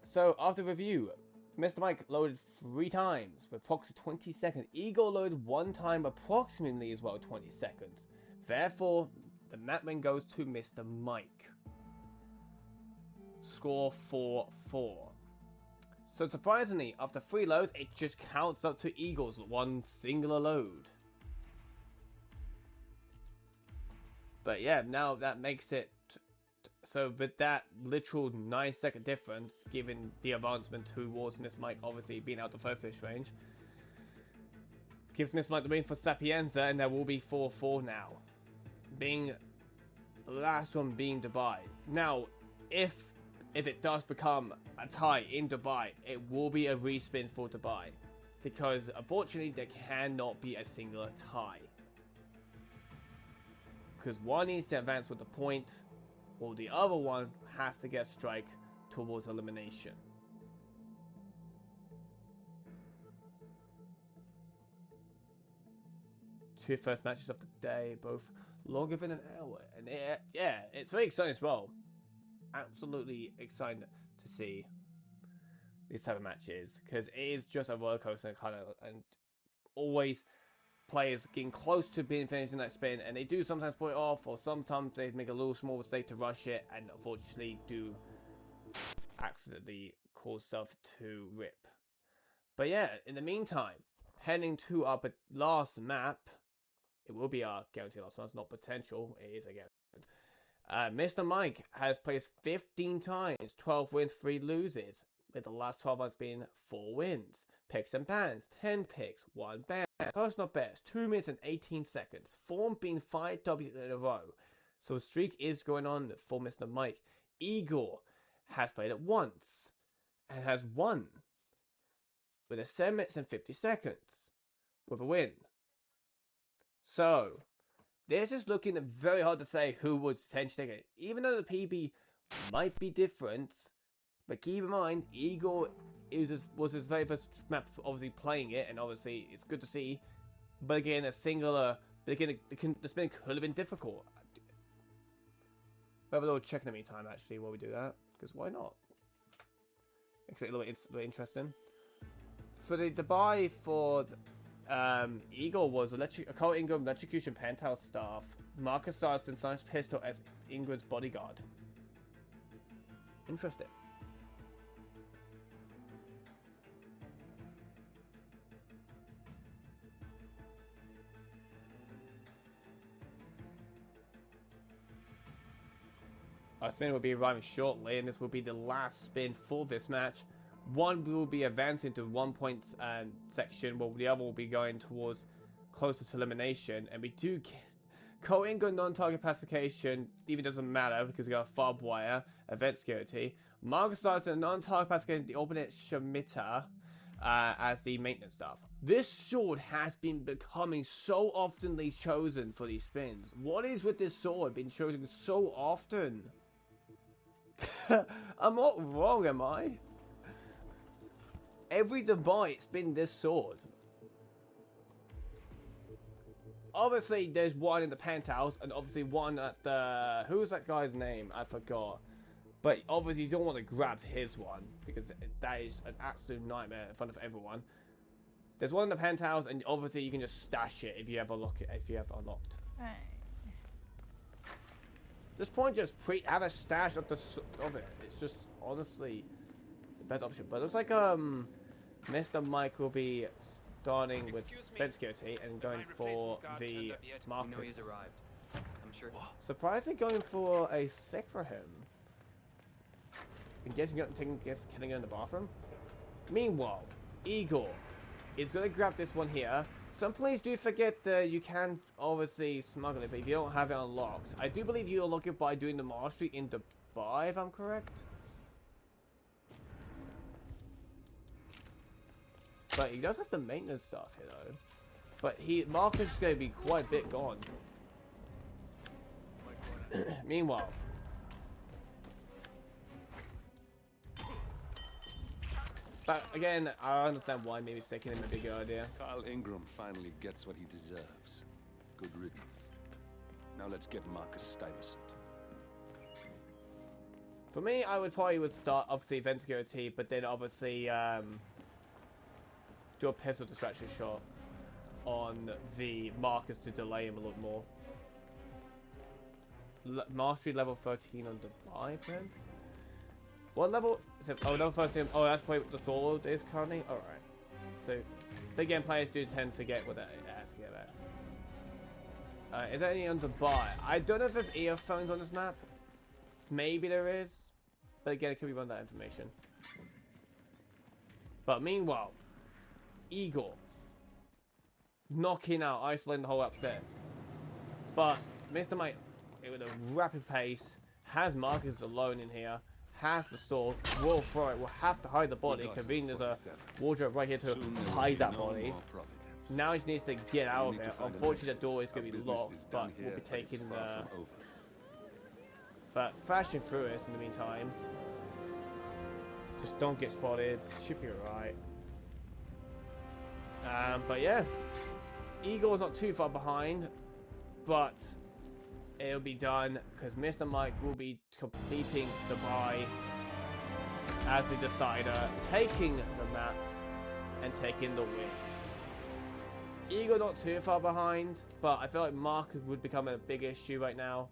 Speaker 1: So after review, MrMike loaded 3 times with approximately 20 seconds. Egor loaded 1 time approximately as well, 20 seconds. Therefore, the map win goes to MrMike. Score 4-4. So surprisingly, after 3 loads, it just counts up to Egor's 1 singular load. But yeah, now that makes it so with that literal 9-second difference, given the advancement towards MrMike obviously being out of fish range, gives MrMike the win for Sapienza, and there will be 4-4 now. Being the last one being Dubai. Now, if it does become a tie in Dubai, it will be a respin for Dubai. Because unfortunately there cannot be a singular tie. Because one needs to advance with the point, or the other one has to get strike towards elimination. Two first matches of the day, both longer than an hour, and yeah, it's very exciting as well. Absolutely exciting to see these type of matches, because it is just a roller coaster kind of, and always players getting close to being finished in that spin, and they do sometimes pull it off, or sometimes they make a little small mistake to rush it, and unfortunately do accidentally cause self to rip. But yeah, in the meantime, heading to our last map, it will be our guaranteed last one. It's not potential, it is a guarantee. MrMike has played 15 times, 12 wins, 3 loses, with the last 12 months being 4 wins. Picks and bans, 10 picks, 1 ban. Personal best, 2 minutes and 18 seconds. Form being 5 W's in a row. So streak is going on for MrMike. Egor has played it once and has won with a 7 minutes and 50 seconds with a win. So this is looking very hard to say who would potentially take it. Even though the PB might be different, but keep in mind, Egor was his very first map, obviously playing it, and obviously it's good to see. But again, a singular, but again, the spin could have been difficult. We'll have a little check in the meantime, actually, while we do that, because why not? Makes it a little interesting. For the Dubai for Egor was Carl Ingram, Electrocution, Penthouse Staff, Marcus Starston, Science Pistol as Ingram's bodyguard. Interesting. Our spin will be arriving shortly, and this will be the last spin for this match. One will be advancing to 1 point section, while the other will be going towards closer to elimination. And we do get Co-Ingo non-target pacification, even doesn't matter because we got a fob wire, event security. Marcus starts a non-target pacification, the alternate Shemitah as the maintenance staff. This sword has been becoming so oftenly chosen for these spins. What is with this sword being chosen so often? I'm not wrong, am I? Every Dubai it's been this sword. Obviously, there's one in the penthouse, and obviously one at the... Who's that guy's name? I forgot. But obviously, you don't want to grab his one, because that is an absolute nightmare in front of everyone. There's one in the penthouse, and obviously you can just stash it if you ever lock it, if you have unlocked.
Speaker 11: Right.
Speaker 1: This point, just have a stash of it. It's just honestly the best option. But it looks like MrMike will be starting with event security and going for the Marcus. Surprisingly, going for a sec for him. I'm guessing killing in the bathroom. Meanwhile, Egor is going to grab this one here. Some players do forget that you can obviously smuggle it, but if you don't have it unlocked, I do believe you unlock it by doing the mastery in Dubai, if I'm correct. But he does have the maintenance stuff here, though. But Marcus is going to be quite a bit gone. Meanwhile, but again, I understand why maybe taking him a bigger idea.
Speaker 7: Carl Ingram finally gets what he deserves. Good riddance. Now let's get Marcus Stuyvesant.
Speaker 1: For me, I would probably start, obviously, event security, but then obviously do a pistol distraction shot on the Marcus to delay him a little more. Mastery level 13 on Dubai for him? What level is it? Oh, level 13. Oh, that's probably what the sword is currently? Alright. So, big game players do tend to forget what that forget that. Is there any on Dubai? I don't know if there's earphones on this map. Maybe there is. But again, it could be run that information. But meanwhile, Egor knocking out, isolating the whole upstairs. But MrMike, with a rapid pace, has Marcus alone in here, has the sword, will throw it, will have to hide the body. Convenient there's a wardrobe right here to hide that body. Now he just needs to get out of it. Unfortunately, the door is going to be locked, but we'll be taking the... But flashing through this in the meantime. Just don't get spotted. Should be alright. But yeah. Egor's not too far behind. But it'll be done because MrMike will be completing the buy as the decider, taking the map and taking the win. Egor not too far behind, but I feel like Marcus would become a big issue right now.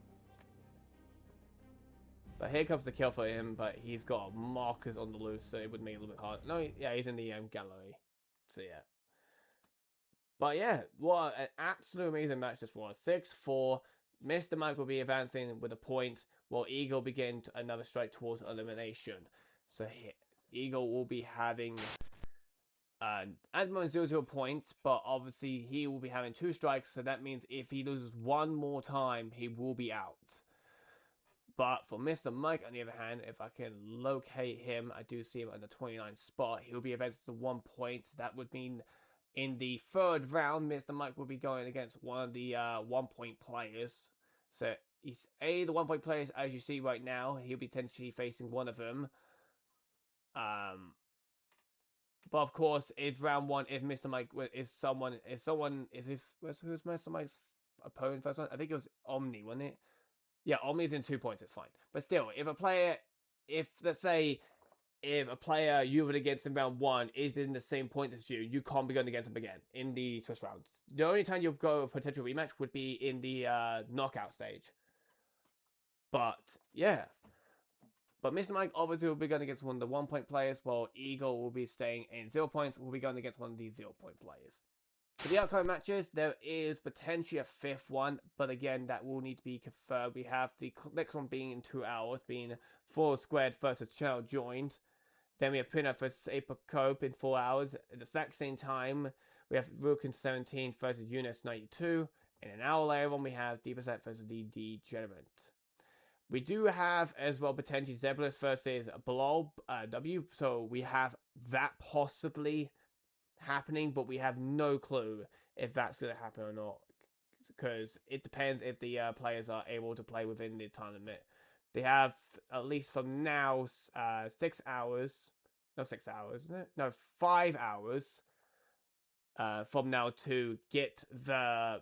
Speaker 1: But here comes the kill for him, but he's got Marcus on the loose, so it would make it a little bit hard. No, yeah, he's in the gallery. So yeah. But yeah, what an absolute amazing match this was. 6-4. MrMike will be advancing with a point, while Egor will begin another strike towards elimination. So Egor will be having at the moment 0-0 points, but obviously he will be having 2 strikes, so that means if he loses one more time, he will be out. But for MrMike, on the other hand, if I can locate him, I do see him on the 29th spot. He'll be advanced to 1 point. That would mean in the 3rd round, MrMike will be going against one of the 1-point players. So he's the 1-point players, as you see right now. He'll be potentially facing one of them. But of course, if round 1, if MrMike is who's MrMike's opponent first one? I think it was Omni, wasn't it? Yeah, Omni's in 2 points, it's fine. But still, let's say a player you were against in round 1 is in the same point as you, you can't be going against him again in the Swiss rounds. The only time you'll go a potential rematch would be in the knockout stage. But yeah. But MrMike obviously will be going against one of the 1-point players, while Egor will be staying in 0 points. Will be going against one of the 0-point players. For the upcoming matches, there is potentially a 5th one, but again, that will need to be confirmed. We have the next one being in 2 hours, being 4 Squared versus Channel Joined. Then we have Pinot versus Apocope in 4 hours. At the exact same time, we have Rukin 17 versus Eunice 92. And an hour later on, we have Deeper Set versus the Degenerate. We do have as well potentially Zebulus versus Blob W. So we have that possibly happening, but we have no clue if that's going to happen or not, because it depends if the players are able to play within the time limit. They have, at least from now, 6 hours, no 6 hours, isn't it? No, 5 hours from now to get so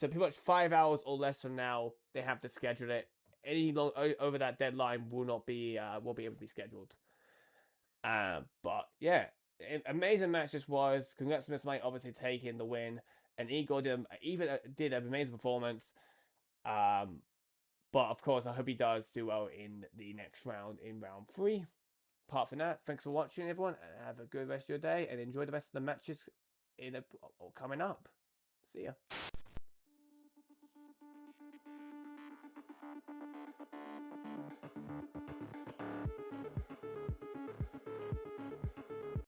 Speaker 1: pretty much 5 hours or less from now, they have to schedule it. Any over that deadline will be able to be scheduled. But yeah, amazing match this was. Congrats to MrMike obviously taking the win, and Egor did an amazing performance. But of course, I hope he does do well in the next round, in round 3. Apart from that, thanks for watching, everyone, and have a good rest of your day, and enjoy the rest of the matches coming up. See ya.